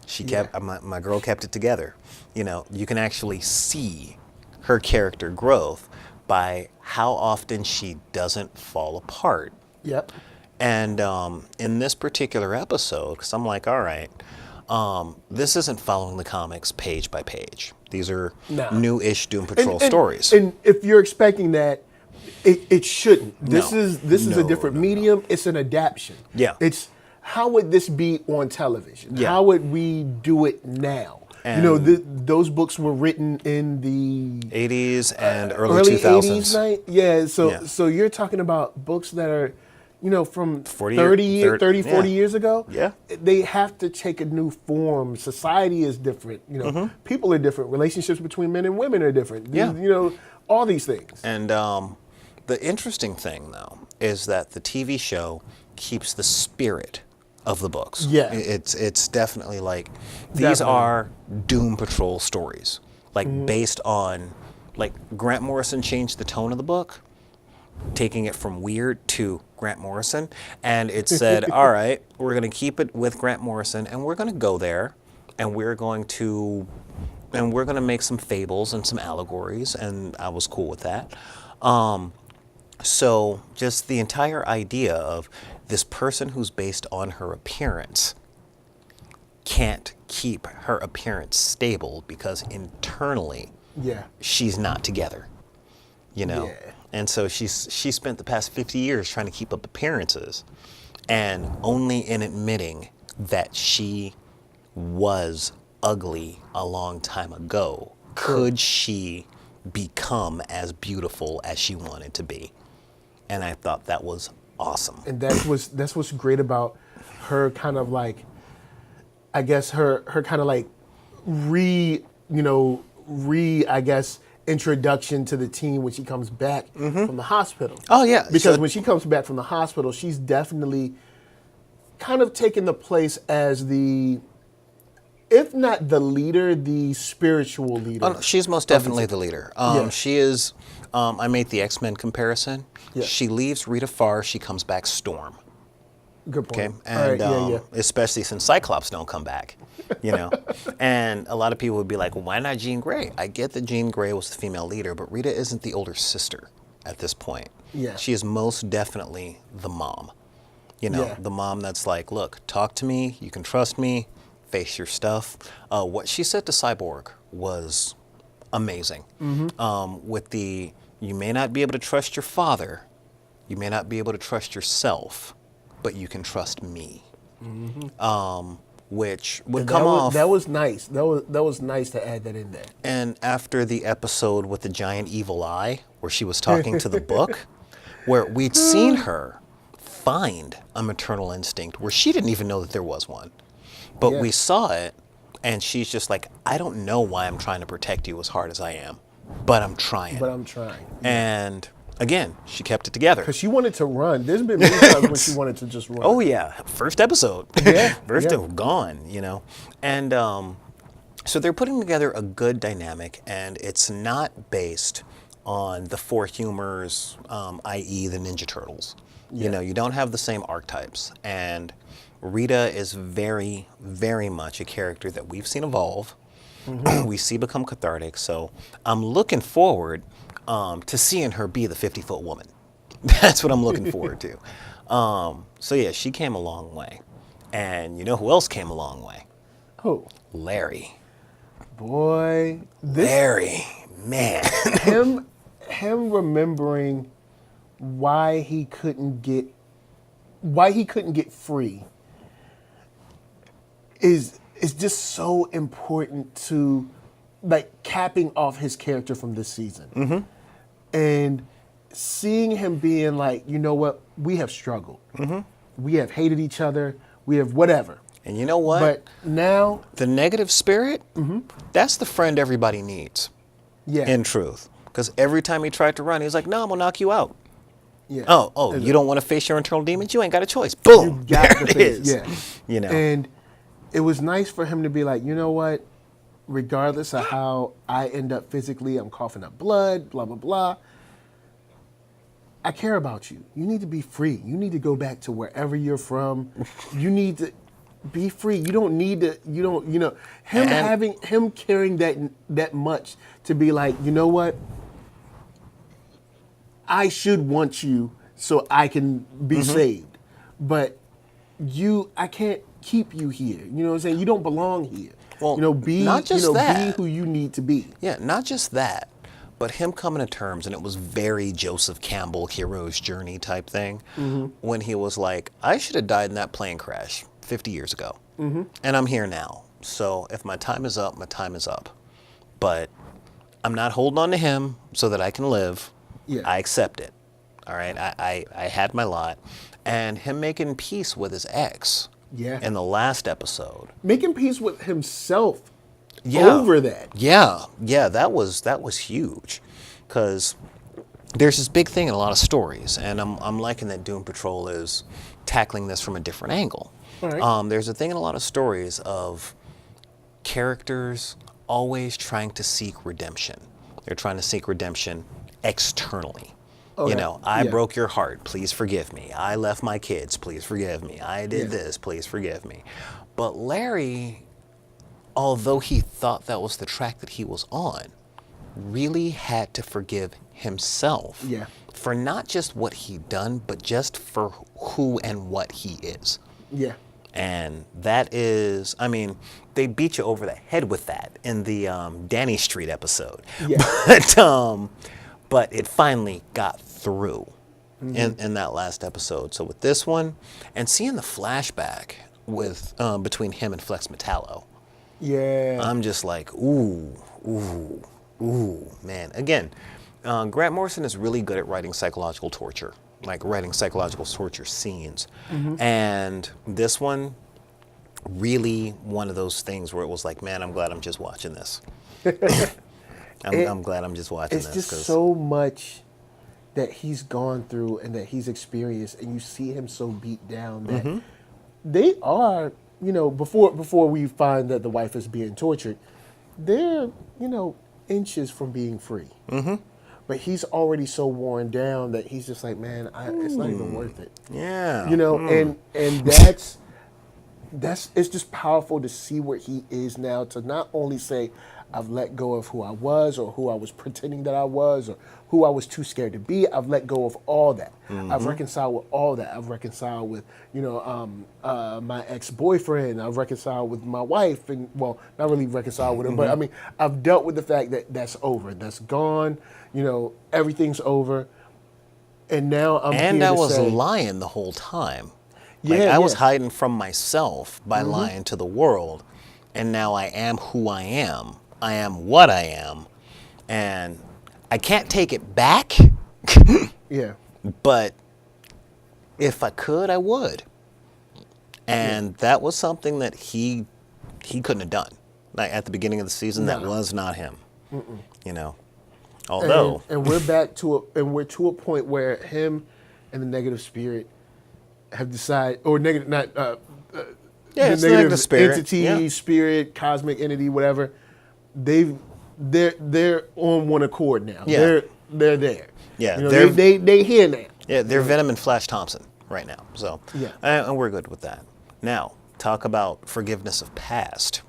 She kept my girl kept it together. You know, you can actually see her character growth by how often she doesn't fall apart. Yep. And in this particular episode, because I'm like, all right, this isn't following the comics page by page. These are new-ish Doom Patrol stories. And if you're expecting that, it shouldn't. This is a different medium. It's an adaptation. Yeah. It's how would this be on television? Yeah. How would we do it now? And you know, those books were written in the 80s and early 2000s. 80s, right? Yeah. So you're talking about books that are, you know, from 40 years ago. Yeah. They have to take a new form. Society is different. You know, people are different. Relationships between men and women are different. Yeah. You know, all these things. And the interesting thing, though, is that the TV show keeps the spirit of the books. Yeah. It's definitely like, these are Doom Patrol stories. Like, based on, like, Grant Morrison changed the tone of the book, taking it from weird to Grant Morrison. And it said, all right, we're going to keep it with Grant Morrison, and we're going to go there, and we're going to make some fables and some allegories, and I was cool with that. So just the entire idea of this person who's based on her appearance can't keep her appearance stable because internally she's not together, you know? Yeah. And so she spent the past 50 years trying to keep up appearances, and only in admitting that she was ugly a long time ago could she become as beautiful as she wanted to be. And I thought that was awesome. And that's what's great about her kind of like, I guess her kind of like I guess introduction to the team when she comes back from the hospital. Oh yeah. Because when she comes back from the hospital, she's definitely kind of taken the place as the, if not the leader, the spiritual leader. Oh, no, she's most definitely the leader. She is, I made the X-Men comparison. Yeah. She leaves Rita Farr, she comes back Storm. Good point. Okay, and especially since Cyclops don't come back, you know. And a lot of people would be like, well, why not Jean Grey? I get that Jean Grey was the female leader, but Rita isn't the older sister at this point. Yeah. She is most definitely the mom. You know, the mom that's like, look, talk to me, you can trust me, face your stuff. What she said to Cyborg was amazing. With the, you may not be able to trust your father, you may not be able to trust yourself, but you can trust me. Which would come off. That was nice. That was nice to add that in there. And after the episode with the giant evil eye, where she was talking to the book, where we'd seen her find a maternal instinct where she didn't even know that there was one. But we saw it, and she's just like, I don't know why I'm trying to protect you as hard as I am, but I'm trying. And again, she kept it together. Because she wanted to run. There's been many times when she wanted to just run. Oh, yeah. First episode. First episode, gone, you know. And so they're putting together a good dynamic, and it's not based on the four humors, i.e. the Ninja Turtles. You know, you don't have the same archetypes. And Rita is very, very much a character that we've seen evolve. We see become cathartic. So I'm looking forward to seeing her be the 50-foot woman. That's what I'm looking forward to. So yeah, she came a long way. And you know who else came a long way? Who? Larry. Boy. Larry, man. him remembering why he couldn't get free is just so important to like capping off his character from this season. And seeing him being like, you know what, we have struggled. We have hated each other. We have whatever. And you know what? But now the negative spirit, that's the friend everybody needs. Yeah. In truth. Because every time he tried to run, he was like, no, I'm going to knock you out. Yeah. Oh, you don't want to face your internal demons? You ain't got a choice. Boom. You got there to it face, is. yeah. You know. And it was nice for him to be like, you know what? Regardless of how I end up physically, I'm coughing up blood, blah, blah, blah. I care about you. You need to be free. You need to go back to wherever you're from. You need to be free. You don't need to. You don't. You know, him carrying that much to be like, you know what? I should want you so I can be saved, but I can't keep you here. You know what I'm saying? You don't belong here. Well, you know, be not just that. be who you need to be. Yeah, not just that, but him coming to terms, and it was very Joseph Campbell hero's journey type thing, when he was like, I should have died in that plane crash 50 years ago, and I'm here now. So if my time is up, my time is up. But I'm not holding on to him so that I can live. Yeah. I accept it. All right, I had my lot, and him making peace with his ex. Yeah. In the last episode, Making peace with himself over that. Yeah, that was huge, because there's this big thing in a lot of stories, and I'm liking that Doom Patrol is tackling this from a different angle. All right. There's a thing in a lot of stories of characters always trying to seek redemption. They're trying to seek redemption externally. Okay. You know, I Yeah. broke your heart, please forgive me. I left my kids, please forgive me. I did this, please forgive me. But Larry, although he thought that was the track that he was on, really had to forgive himself for not just what he'd done, but just for who and what he is. Yeah. And that is, I mean, they beat you over the head with that in the Danny Street episode. Yeah. But it finally got through in that last episode. So with this one, and seeing the flashback with between him and Flex Metallo, I'm just like, ooh, man. Again, Grant Morrison is really good at writing psychological torture, like writing psychological torture scenes. And this one, really one of those things where it was like, man, I'm glad I'm just watching this. I'm glad I'm just watching this. It's just so much that he's gone through and that he's experienced, and you see him so beat down that they are, you know, before we find that the wife is being tortured, they're, you know, inches from being free. But he's already so worn down that he's just like, man, it's not even worth it. Yeah. You know, and that's it's just powerful to see where he is now, to not only say, I've let go of who I was, or who I was pretending that I was, or who I was too scared to be. I've let go of all that. I've reconciled with all that. I've reconciled with, you know, my ex-boyfriend. I've reconciled with my wife, and well, not really reconciled with her, but I mean, I've dealt with the fact that that's over. That's gone. You know, everything's over. And now I'm and here I to was say, lying the whole time. Like, I was hiding from myself by lying to the world, and now I am who I am. I am what I am, and I can't take it back. But if I could, I would. And that was something that he couldn't have done. Like at the beginning of the season, that was not him. You know, although and we're back to we're to a point where him and the negative spirit have decided, or negative, not the negative spirit. entity, spirit, cosmic entity, whatever. They're on one accord now. They're there. Yeah, you know, they here now. Yeah, they're Venom and Flash Thompson right now. So and we're good with that. Now, talk about forgiveness of past.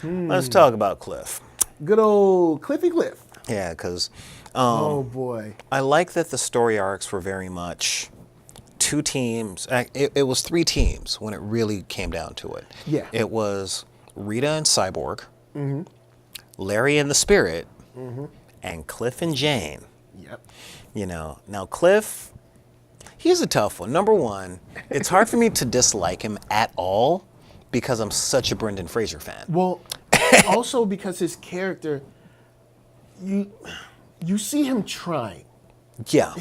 Let's talk about Cliff. Good old Cliffy Cliff. Yeah, because oh boy, I like that the story arcs were very much two teams. It was three teams when it really came down to it. Yeah, it was Rita and Cyborg, Larry and the Spirit, and Cliff and Jane. Yep. You know, now Cliff, he's a tough one. Number one, it's hard for me to dislike him at all because I'm such a Brendan Fraser fan. Well, also because his character, you see him trying. Yeah.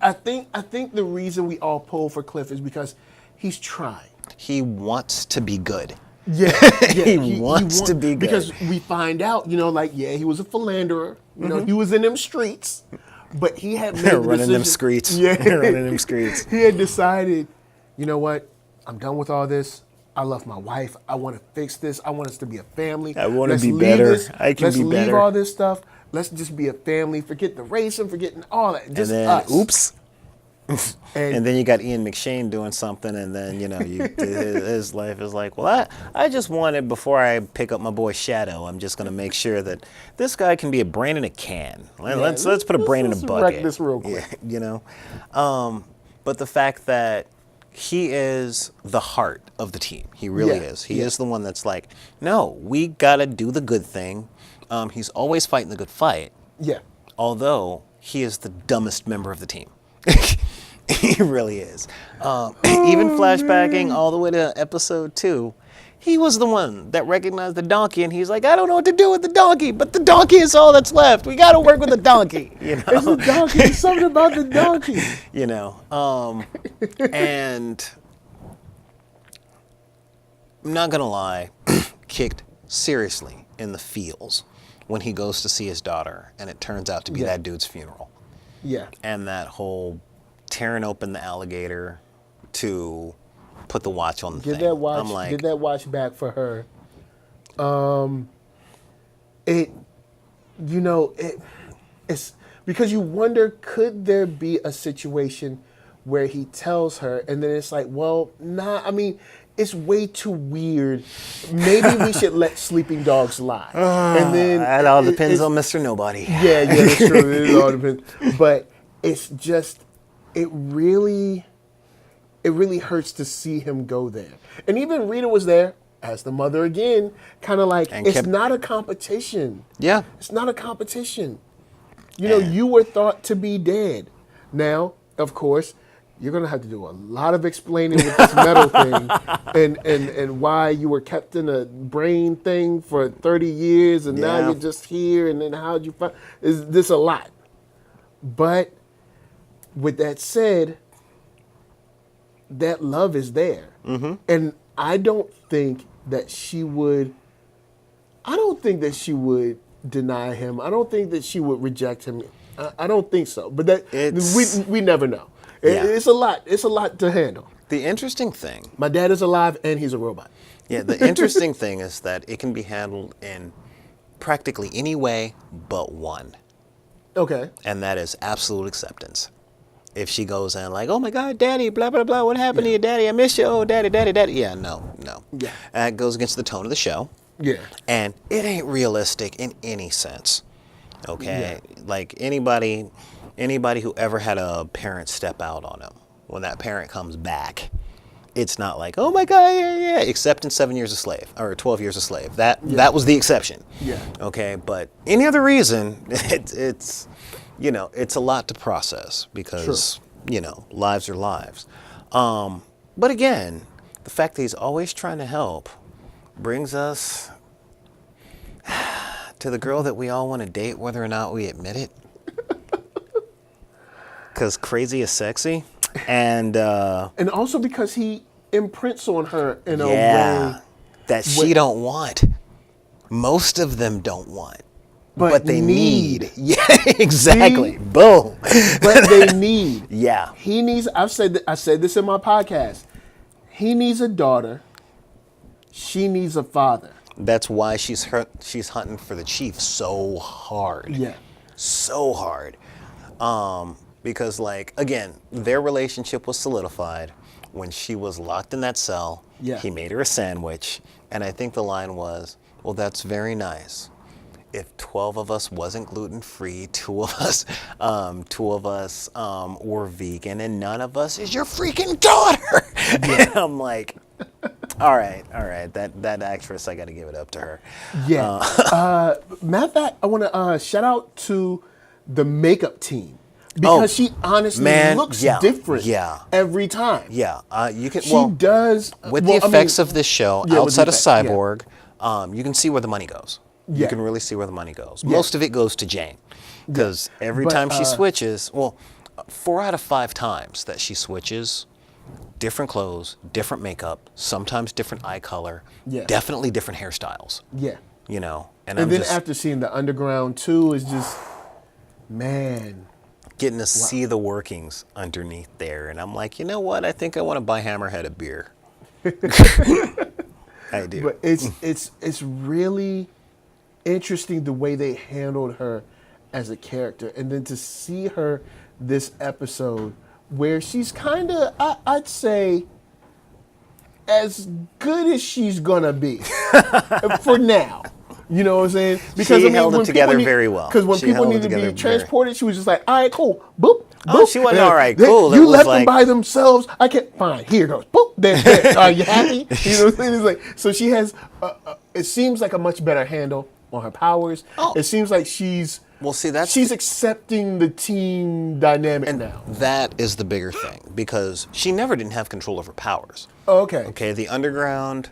I think the reason we all pull for Cliff is because he's trying. He wants to be good. Yeah, he wants to be good. Because we find out, you know, like, he was a philanderer. You know, he was in them streets, but he had made the running them streets. Yeah, running them streets. He had decided, you know what? I'm done with all this. I love my wife. I want to fix this. I want us to be a family. I want to be better. I can Let's be leave better. all this stuff. Let's just be a family. Forget the racing, forgetting all that. Just and then, us. oops. And then you got Ian McShane doing something, and then his life is like, well, I just wanted, before I pick up my boy Shadow, I'm just gonna make sure that this guy can be a brain in a can. Let's put a brain in a bucket. Wreck this real quick. But the fact that he is the heart of the team, he really is. He is the one that's like, no, we gotta do the good thing. He's always fighting the good fight. Yeah. Although he is the dumbest member of the team. He really is. Even flashbacking all the way to episode 2, he was the one that recognized the donkey, and he's like, I don't know what to do with the donkey, but the donkey is all that's left. We got to work with the donkey. It's the donkey. It's something about the donkey. And I'm not going to lie, kicked seriously in the feels when he goes to see his daughter, and it turns out to be that dude's funeral. Yeah. And that whole tearing open the alligator to put the watch on the thing. That watch. I'm like, get that watch back for her. It's because you wonder, could there be a situation where he tells her, and then it's like, well, nah. I mean, it's way too weird. Maybe we should let sleeping dogs lie. And then that all depends on Mr. Nobody. Yeah, that's true. It all depends. But it's just, it really hurts to see him go there. And even Rita was there as the mother again, kind of like, it's not a competition. Yeah. It's not a competition. You were thought to be dead. Now, of course, you're going to have to do a lot of explaining with this metal thing and why you were kept in a brain thing for 30 years and now you're just here, and then how'd you find... Is this a lot? But with that said, that love is there. Mm-hmm. And I don't think that she would deny him. I don't think that she would reject him. I don't think so. But that we never know. It's a lot. It's a lot to handle. The interesting thing... My dad is alive and he's a robot. Yeah, the interesting thing is that it can be handled in practically any way but one. Okay. And that is absolute acceptance. If she goes in like, oh my God, Daddy, blah, blah, blah, what happened to you, Daddy? I miss you. Oh, Daddy, Daddy, Daddy. Yeah, no. Yeah. That goes against the tone of the show. Yeah. And it ain't realistic in any sense. Okay? Yeah. Like anybody who ever had a parent step out on them, when that parent comes back, it's not like, oh my God, yeah, except in 7 years a slave or 12 years a slave. That was the exception. Yeah. Okay, but any other reason, it's a lot to process because, lives are lives. But again, the fact that he's always trying to help brings us to the girl that we all want to date, whether or not we admit it. Because crazy is sexy. And also because he imprints on her in a way that she don't want. Most of them don't want. But they need. Yeah, exactly. See? Boom. But they need. Yeah. He needs, I said this in my podcast. He needs a daughter. She needs a father. That's why she's hunting for the chief so hard. Yeah. So hard. Because, again, their relationship was solidified when she was locked in that cell. Yeah. He made her a sandwich. And I think the line was, well, that's very nice. If 12 of us wasn't gluten-free, two of us were vegan, and none of us is your freaking daughter. Yeah. And I'm like, all right. That actress, I got to give it up to her. Yeah. Matter of fact, I want to shout out to the makeup team. Because she honestly looks different every time. Yeah, you can. She does with the effects of this show outside of Cyborg. You can see where the money goes. Yeah. You can really see where the money goes. Yeah. Most of it goes to Jane, because every time she switches, 4 out of 5 times that she switches, different clothes, different makeup, sometimes different eye color, definitely different hairstyles. Yeah, and then after seeing the Underground too, is just getting to see the workings underneath there. And I'm like, you know what? I think I want to buy Hammerhead a beer. I do. But it's really interesting the way they handled her as a character. And then to see her this episode where she's kind of, I'd say, as good as she's gonna be for now. You know what I'm saying? Because she held it together very well. Because when people needed to be transported, she was just like, all right, cool, boop, boop. Oh, she wasn't all right, cool. You left them by themselves. I can't. Fine, here goes. Boop. There. Are you happy? You know what I'm saying? It's like, so she has. It seems like a much better handle on her powers. Oh. It seems like she's. Well, see, she's accepting the team dynamic now. That is the bigger thing because she never didn't have control of her powers. Oh, okay. Okay. The Underground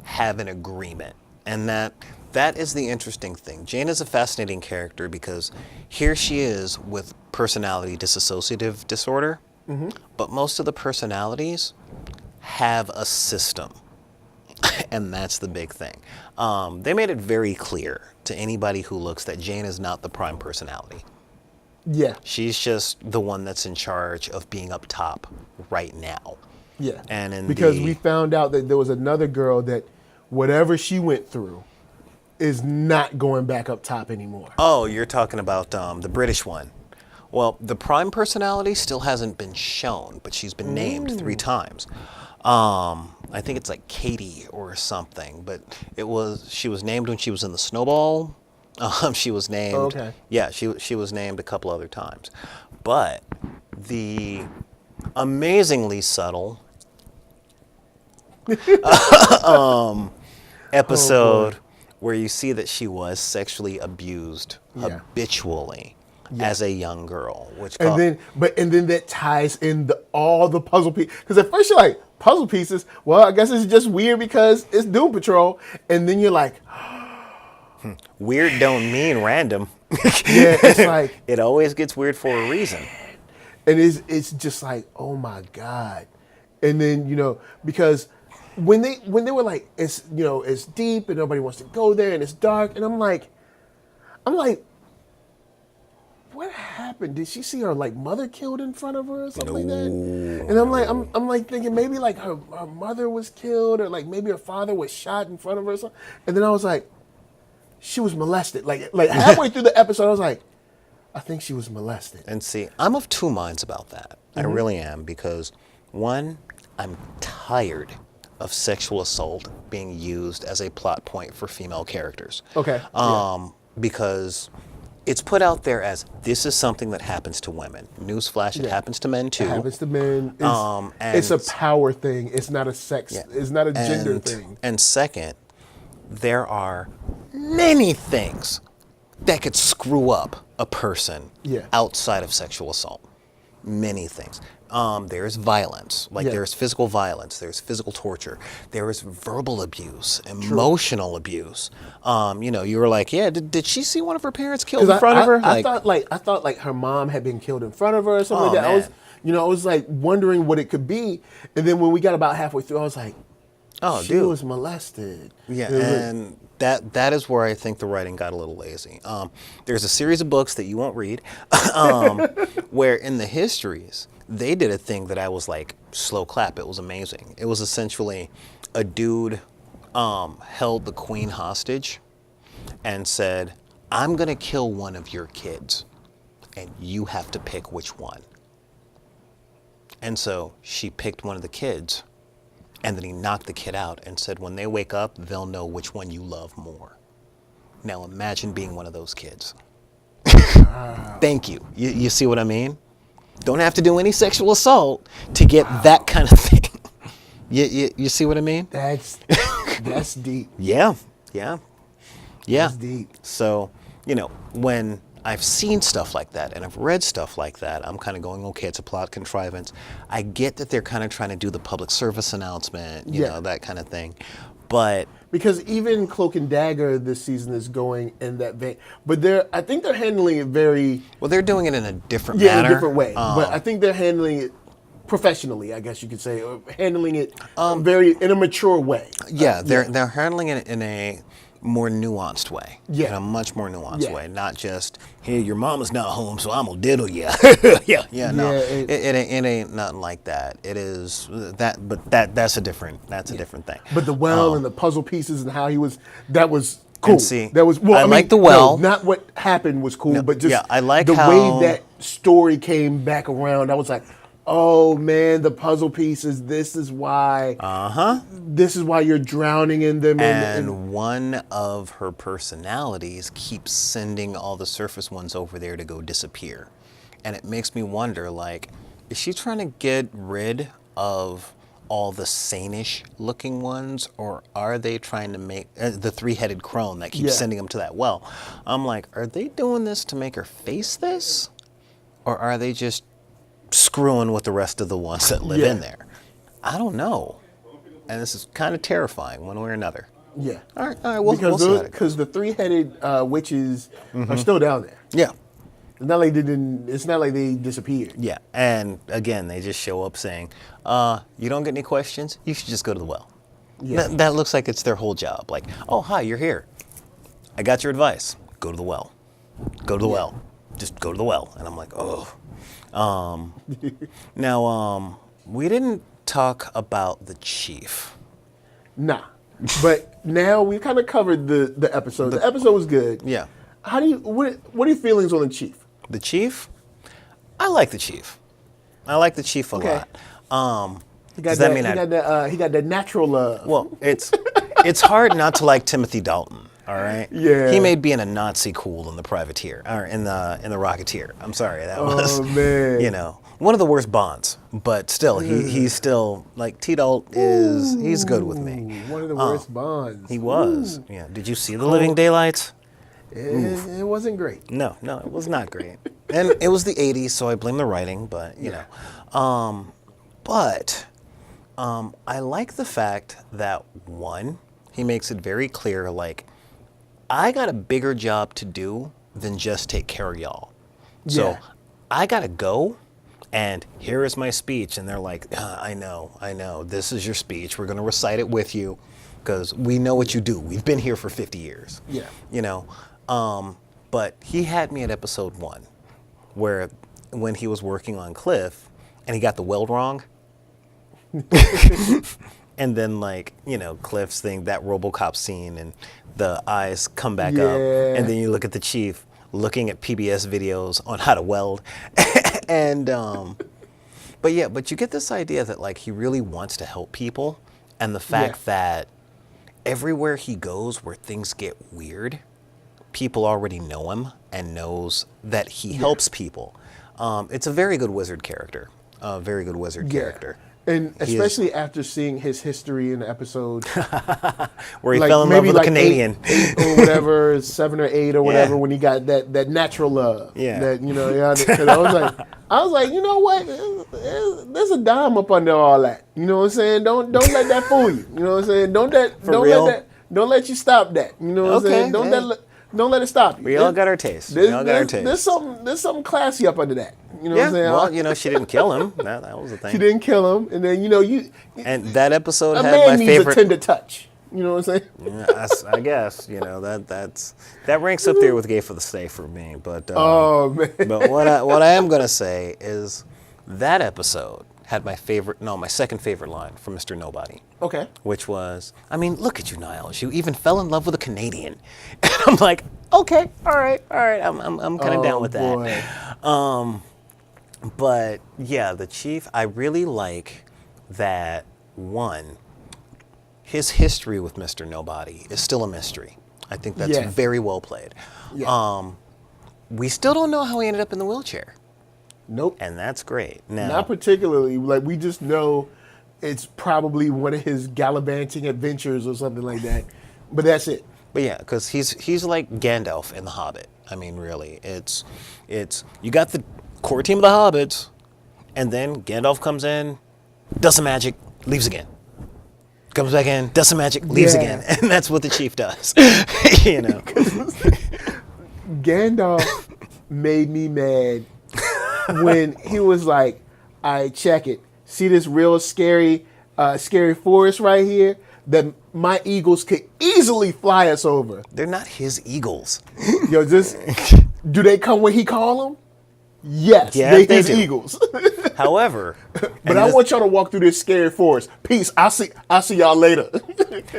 have an agreement, and that is the interesting thing. Jane is a fascinating character because here she is with personality dissociative disorder, but most of the personalities have a system, and that's the big thing. They made it very clear to anybody who looks that Jane is not the prime personality. Yeah. She's just the one that's in charge of being up top right now. Yeah. And because we found out that there was another girl that whatever she went through is not going back up top anymore. Oh, you're talking about the British one. Well, the prime personality still hasn't been shown, but she's been named 3 times. I think it's like Katie or something, but she was named when she was in the Snowball. She was named. Oh, okay. Yeah, she was named a couple other times, but the amazingly subtle episode where you see that she was sexually abused habitually as a young girl, and then that ties in all the puzzle pieces. Because at first you're like, puzzle pieces. Well, I guess it's just weird because it's Doom Patrol, and then you're like, weird don't mean random. Yeah, it's like it always gets weird for a reason. And it's just like, oh my God. And then because when they were like, it's it's deep and nobody wants to go there and it's dark, and I'm like, what happened? Did she see her like mother killed in front of her or something like that? And I'm like thinking maybe like her mother was killed, or like maybe her father was shot in front of her or something. And then I was like, she was molested. Like halfway through the episode, I was like, I think she was molested. And see, I'm of 2 minds about that. I really am, because one, I'm tired of sexual assault being used as a plot point for female characters. Okay. Because it's put out there as this is something that happens to women. Newsflash, it happens to men too. It happens to men. It's a power thing. It's not a sex. Yeah. It's not a gender thing. And second, there are many things that could screw up a person outside of sexual assault. Many things. There's violence, there's physical violence, there's physical torture, there is verbal abuse, emotional abuse. You were like, did she see one of her parents killed in front of her? I thought like her mom had been killed in front of her or something like that. Man. I was like wondering what it could be, and then when we got about halfway through, I was like, she was molested. Yeah, and that is where I think the writing got a little lazy. There's a series of books that you won't read, where in the histories, they did a thing that I was like, slow clap. It was amazing. It was essentially a dude held the queen hostage and said, I'm going to kill one of your kids, and you have to pick which one. And so she picked one of the kids, and then he knocked the kid out and said, when they wake up, they'll know which one you love more. Now imagine being one of those kids. Wow. Thank you. You see what I mean? Don't have to do any sexual assault to get that kind of thing. You see what I mean? That's deep. Yeah. That's deep. So, when I've seen stuff like that and I've read stuff like that, I'm kind of going, okay, it's a plot contrivance. I get that they're kind of trying to do the public service announcement, you know, that kind of thing. But because even Cloak and Dagger this season is going in that vein, but I think they're handling it very well. They're doing it in a different manner, in a different way. But I think they're handling it professionally, I guess you could say, or handling it in a mature way. They're handling it in a more nuanced way. Yeah. In a much more nuanced way. Not just, hey, your mama's not home, so I'm gonna diddle you. It ain't nothing like that. It is that, but that's a different thing. But the well and the puzzle pieces and how that was cool. See, that was I like the well. No, not what happened was cool, but just I like the how way that story came back around. I was like, Oh man, the puzzle pieces. This is why. This is why you're drowning in them. And one of her personalities keeps sending all the surface ones over there to go disappear. And it makes me wonder, like, is she trying to get rid of all the sane-ish looking ones, or are they trying to make the three-headed crone that keeps sending them to that well? I'm like, are they doing this to make her face this? Or are they just screwing with the rest of the ones that live in there? I don't know. And this is kind of terrifying one way or another. Yeah. All right, we'll see how it goes. Because the three-headed witches are still down there. Yeah. It's not like they didn't. It's not like they disappeared. Yeah, and again, they just show up saying, "You don't get any questions. You should just go to the well." Yeah. That looks like it's their whole job. Like, "Oh, hi, you're here. I got your advice. Go to the well. Go to the well. Just go to the well." And I'm like, "Oh." Now, we didn't talk about the chief. Nah, but now we kind of covered the episode. The episode was good. Yeah. What are your feelings on the chief? The chief? I like the chief. I like the chief a lot. He got that natural love. Well, it's hard not to like Timothy Dalton. All right. Yeah. He made being a Nazi cool in the Privateer or in the Rocketeer. I'm sorry, that was man. One of the worst Bonds, but still he's still like T-Dalt he's good with me. One of the worst Bonds. He was. Ooh. Yeah. Did you see The Living Daylights? It wasn't great. No, it was not great. And it was the 80s, so I blame the writing, but you know. But I like the fact that one, he makes it very clear, like, I got a bigger job to do than just take care of y'all. So I gotta go, and here is my speech. And they're like, I know, this is your speech. We're gonna recite it with you, because we know what you do. We've been here for 50 years. Yeah. You know. But he had me at episode 1, where when he was working on Cliff, and he got the weld wrong. And then, like, Cliff's thing, that RoboCop scene, and the eyes come back up, and then you look at the chief looking at PBS videos on how to weld. And, but you get this idea that, like, he really wants to help people, and the fact that everywhere he goes where things get weird, people already know him and knows that he helps people. It's a very good wizard character. Character. And especially after seeing his history in the episode. Where he fell in love with a Canadian. 8 or whatever, 7 or 8 or whatever, when he got that natural love. Yeah. That, cause I was like, you know what? There's a dime up under all that. You know what I'm saying? Don't let that fool you. You know what I'm saying? Don't let you stop that. You know what I'm saying? Don't let it stop you. We all got our taste. There's something classy up under that. You know what I'm saying? Well, she didn't kill him. That was the thing. She didn't kill him, and then and that episode had my favorite. A man needs a tender touch. You know what I'm saying? Yeah, I guess that ranks up there with Gay for the Stay for me. But oh man. But what I am gonna say is that episode had my second favorite line from Mr. Nobody. Okay. Which was, I mean, look at you, Niles. You even fell in love with a Canadian. And I'm like, okay, all right. I'm kind of down with that. But yeah, the chief, I really like that. One, his history with Mr. Nobody is still a mystery. I think that's very well played. Yeah. We still don't know how he ended up in the wheelchair. Nope. And that's great. Now, not particularly. Like, we just know it's probably one of his gallivanting adventures or something like that. But that's it. But yeah, because he's like Gandalf in The Hobbit. I mean, really, it's you got the core team of the Hobbits, and then Gandalf comes in, does some magic, leaves again. Comes back in, does some magic, leaves again. And that's what the chief does. Gandalf made me mad when he was like, all right, check it. See this real scary forest right here that my eagles could easily fly us over. They're not his eagles. Yo, do they come when he call them? Yes, they his eagles. However, but I want y'all to walk through this scary forest. Peace. I'll see y'all later.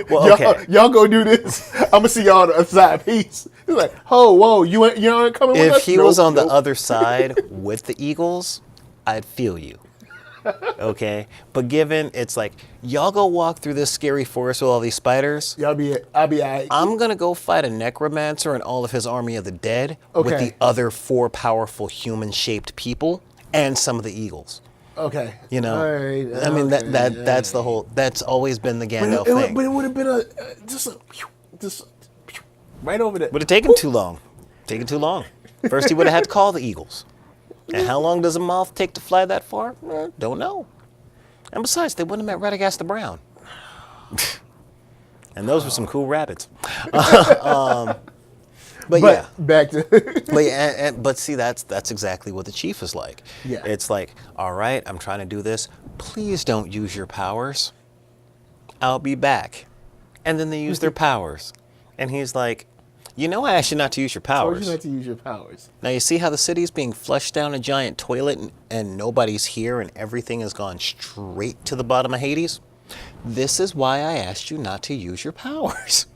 Well, okay. Y'all go do this. I'm gonna see y'all on the other side. Peace. He's like, whoa, you aren't coming with us? If he was on the other side with the eagles, I'd feel you. Okay? But given it's like, y'all go walk through this scary forest with all these spiders. I'll be all right. I'm going to go fight a necromancer and all of his army of the dead with Okay. the other 4 powerful human-shaped people and some of the eagles. Okay. You know, All right. I mean Okay. that's the whole. That's always been the Gandalf But thing. it would have been just right over there. Would have taken too long. Taken too long. First, he would have had to call the eagles. And how long does a moth take to fly that far? Don't know. And besides, they wouldn't have met Radagast the Brown. And those were some cool rabbits. But yeah. Back to But see, that's exactly what the chief is like. Yeah. It's like, all right, I'm trying to do this. Please don't use your powers. I'll be back. And then they use their powers. And he's like, you know I asked you not to use your I told powers. you not to use your powers. Now you see how the city's being flushed down a giant toilet and nobody's here and everything has gone straight to the bottom of Hades? This is why I asked you not to use your powers.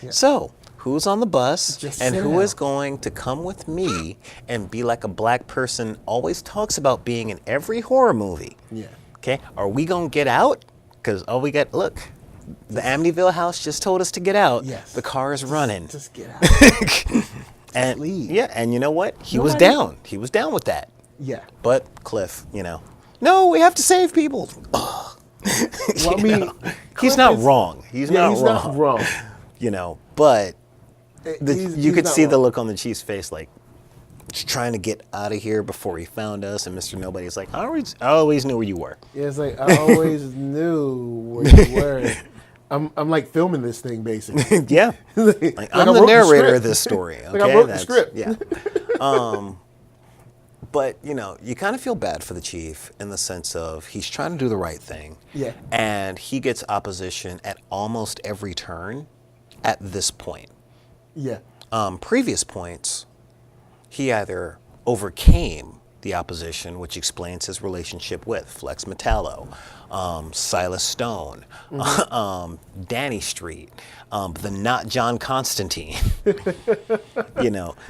Yeah. So, who's on the bus Just and sit who down. is going to come with me and be like a black person always talks about being in every horror movie? Yeah. Okay, are we going to get out? Because look, the Amityville house just told us to get out. Yes. The car is running. Just get out. And leave. yeah, and you know what? He was Nobody- down. He was down with that. Yeah. But Cliff, no, we have to save people. Well, I mean, He's Cliff not is- wrong. He's Yeah, not he's wrong. not wrong. But He's you could not see the wrong. look on the chief's face, like just trying to get out of here before he found us. And Mr. Nobody's like, I always knew where you were. Yeah, it's like I always knew where you were. I'm like filming this thing basically. Yeah, Like I'm I the wrote narrator script. of this story. Okay? Like I wrote the script. Yeah. But you kind of feel bad for the chief in the sense of he's trying to do the right thing. Yeah. And he gets opposition at almost every turn at this point. Yeah. Previous points, he either overcame the opposition, which explains his relationship with Flex Metallo, Silas Stone, Danny Street, the not John Constantine.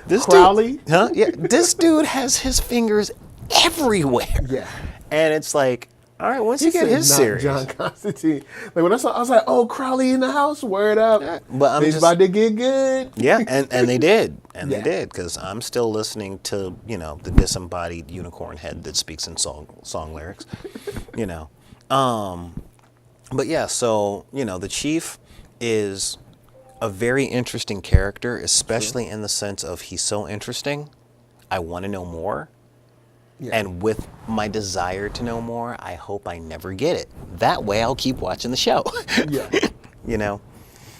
This Crowley? dude, huh? Yeah, this dude has his fingers everywhere. Yeah. And it's like, all right, once you get said his not series, John Constantine. Like when I saw, I was like, "Oh, Crowley in the house, word up!" but I'm They's just- about to get good. yeah, and they did, and Yeah. they did, because I'm still listening to the disembodied unicorn head that speaks in song lyrics, But yeah, so the chief is a very interesting character, especially in the sense of he's so interesting. I want to know more. Yeah. And with my desire to know more, I hope I never get it. That way I'll keep watching the show. Yeah.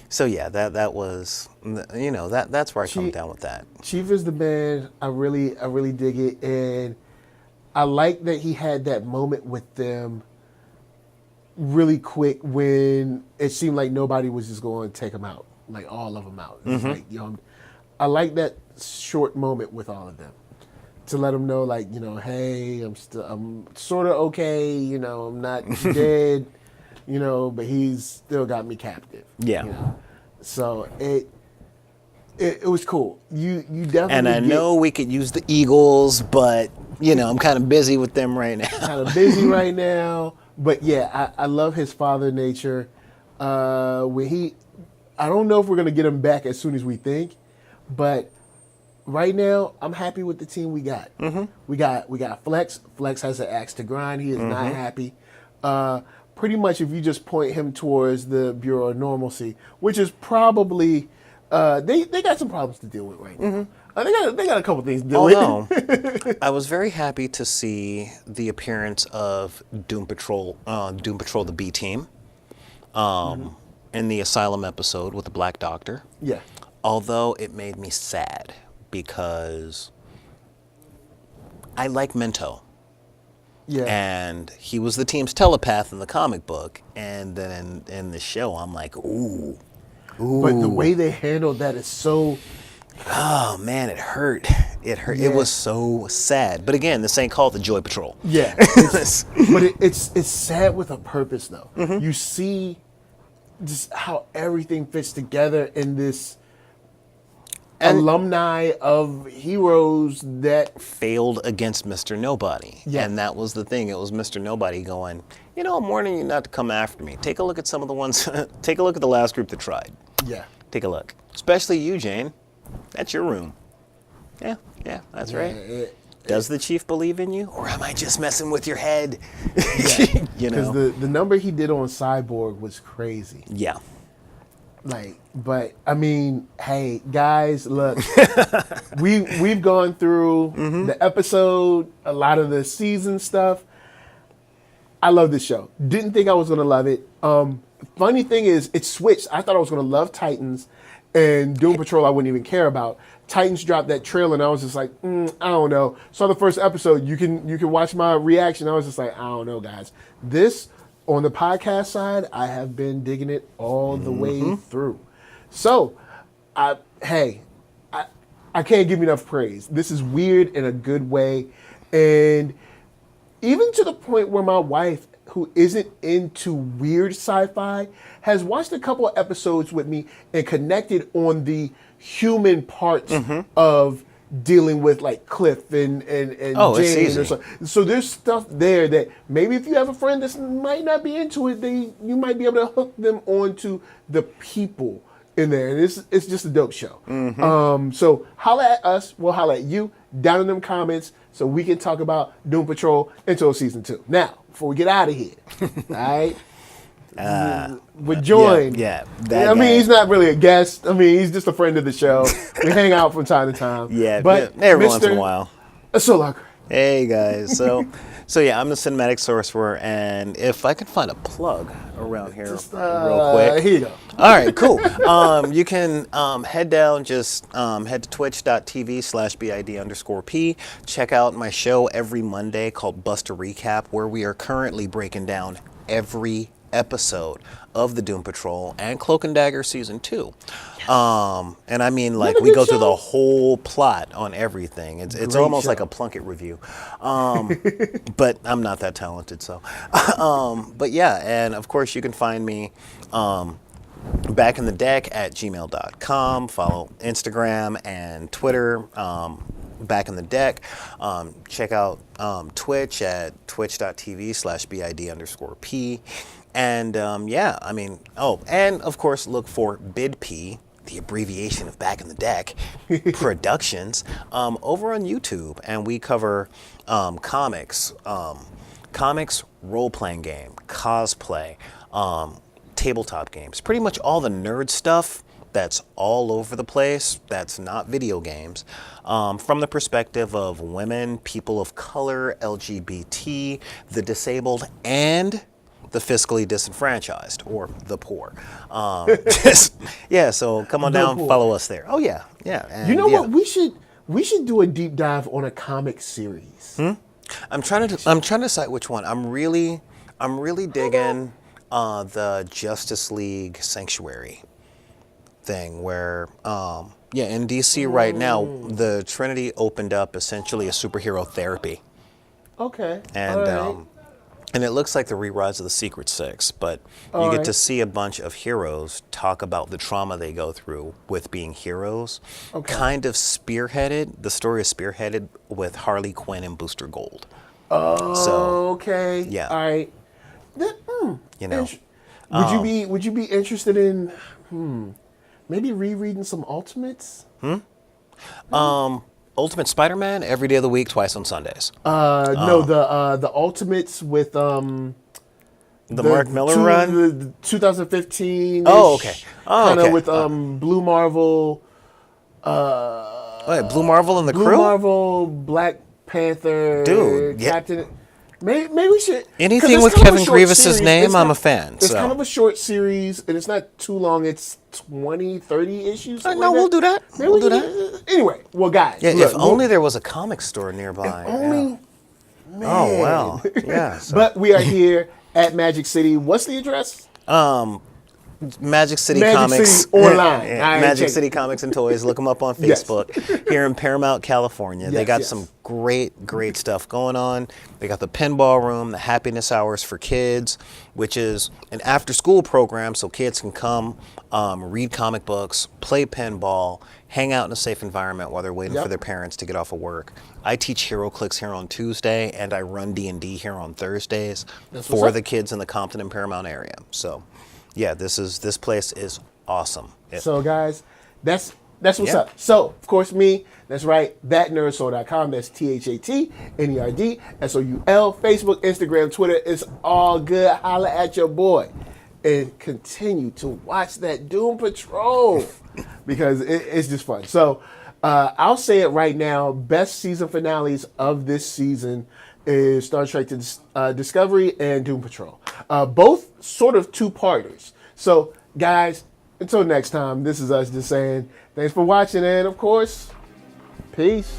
So yeah, that was that's where I come down with that. Chief is the man. I really dig it, and I like that he had that moment with them really quick when it seemed like nobody was just going to take him out, like all of them out. It was like, I like that short moment with all of them to let them know, like, hey, I'm sort of okay, I'm not dead, but he's still got me captive. Yeah. So it was cool. You definitely And I know we could use the Eagles, but I'm kind of busy with them right now. kind of busy right now. But yeah, I love his father nature. I don't know if we're gonna get him back as soon as we think, but right now I'm happy with the team we got. Mm-hmm. We got Flex. Flex has an axe to grind. He is not happy. Pretty much, if you just point him towards the Bureau of Normalcy, which is probably they got some problems to deal with right now. They got a couple things to deal with. I was very happy to see the appearance of Doom Patrol the B Team, in the Asylum episode with the Black Doctor. Yeah. Although it made me sad because I like Mento. Yeah. And he was the team's telepath in the comic book, and then in the show, I'm like, ooh. But the way they handled that is so. Oh man, it hurt. It hurt. Yeah. It was so sad. But again, this ain't called the Joy Patrol. Yeah, it's sad with a purpose though. You see just how everything fits together in this alumni of heroes that failed against Mr. Nobody. Yeah. And that was the thing. It was Mr. Nobody going, I'm warning you not to come after me. Take a look at some of the ones, take a look at the last group that tried. Yeah. Take a look. Especially you, Jane. That's your room. Yeah, that's right. Does the chief believe in you? Or am I just messing with your head? Yeah. Because the number he did on Cyborg was crazy. Yeah. But I mean, hey guys, look, we've gone through the episode, a lot of the season stuff. I love this show. Didn't think I was gonna love it. Funny thing is, it switched. I thought I was gonna love Titans, and Doom Patrol I wouldn't even care about. Titans dropped that trailer, and I was just like, I don't know. Saw the first episode. You can watch my reaction. I was just like, I don't know, guys. This. On the podcast side, I have been digging it all the way through. So, I can't give you enough praise. This is weird in a good way. And even to the point where my wife, who isn't into weird sci-fi, has watched a couple of episodes with me and connected on the human parts of dealing with like Cliff and James or something. So there's stuff there that maybe if you have a friend that might not be into it, you might be able to hook them onto the people in there. And it's just a dope show. So holla at us, we'll holla at you down in them comments so we can talk about Doom Patrol until season 2. Now, before we get out of here, all right? We're joined. Yeah. I mean, he's not really a guest. I mean, he's just a friend of the show. We hang out from time to time. Yeah, but every once in a while. NERDSoul. Hey guys. So yeah, I'm the cinematic sorcerer, and if I could find a plug around here real quick. Here you go. All right, cool. You can head down, just head to twitch.tv/BID_P. Check out my show every Monday called Buster Recap, where we are currently breaking down every episode of the Doom Patrol and Cloak and Dagger Season 2. And I mean, like, we go through the whole plot on everything. It's almost like a Plunkett review. But I'm not that talented, so. But yeah, and of course you can find me back in the deck at gmail.com. Follow Instagram and Twitter. Back in the deck. Check out Twitch at twitch.tv/BID_P. And yeah, I mean, and of course look for BidP, the abbreviation of Back in the Deck Productions, over on YouTube. And we cover comics, role-playing game, cosplay, tabletop games, pretty much all the nerd stuff that's all over the place, that's not video games, from the perspective of women, people of color, LGBT, the disabled, and the fiscally disenfranchised, or the poor. So come on down, follow us there. Oh yeah. And, you know what? We should do a deep dive on a comic series. I'm trying to decide which one. I'm really digging the Justice League Sanctuary thing, where in DC right now, the Trinity opened up essentially a superhero therapy. Okay. And and it looks like the re-rise of the Secret Six, but you get to see a bunch of heroes talk about the trauma they go through with being heroes. Okay. Kind of spearheaded, the story is spearheaded with Harley Quinn and Booster Gold. Oh, okay. Yeah. All right. You know. Would you be interested in maybe rereading some Ultimates? Ultimate Spider-Man every day of the week, twice on Sundays. No, the Ultimates with the Mark Miller run, the 2015. Oh, okay. Kind of with Blue Marvel. Blue Marvel and the Blue Crew. Marvel, Black Panther, dude, Captain. Maybe we should. Anything with Kevin Grievous's name, I'm a fan. It's kind of a short series, and it's not too long. It's 20, 30 issues. No, we'll do that. We'll do that. Anyway, well, guys. Yeah, if only there was a comic store nearby. If only. Man. Oh, well. Yeah. But we are here at Magic City. What's the address? Magic City Magic Comics City online. Magic City Comics and Toys. Look them up on Yes. Facebook. Here in Paramount, California, they got some great stuff going on. They got the pinball room, the happiness hours for kids, which is an after-school program so kids can come, read comic books, play pinball, hang out in a safe environment while they're waiting for their parents to get off of work. I teach HeroClix here on Tuesday, and I run D&D here on Thursdays for the kids in the Compton and Paramount area. So, yeah, this place is awesome. So, guys, that's what's up. So, of course, me, that's right, ThatNERDSoul.com. That's ThatNERDSoul. Facebook, Instagram, Twitter. It's all good. Holla at your boy. And continue to watch that Doom Patrol because it's just fun. So, I'll say it right now. Best season finales of this season is Star Trek Discovery and Doom Patrol. Both sort of two-parters. So, guys, until next time, this is us just saying thanks for watching, and of course, peace.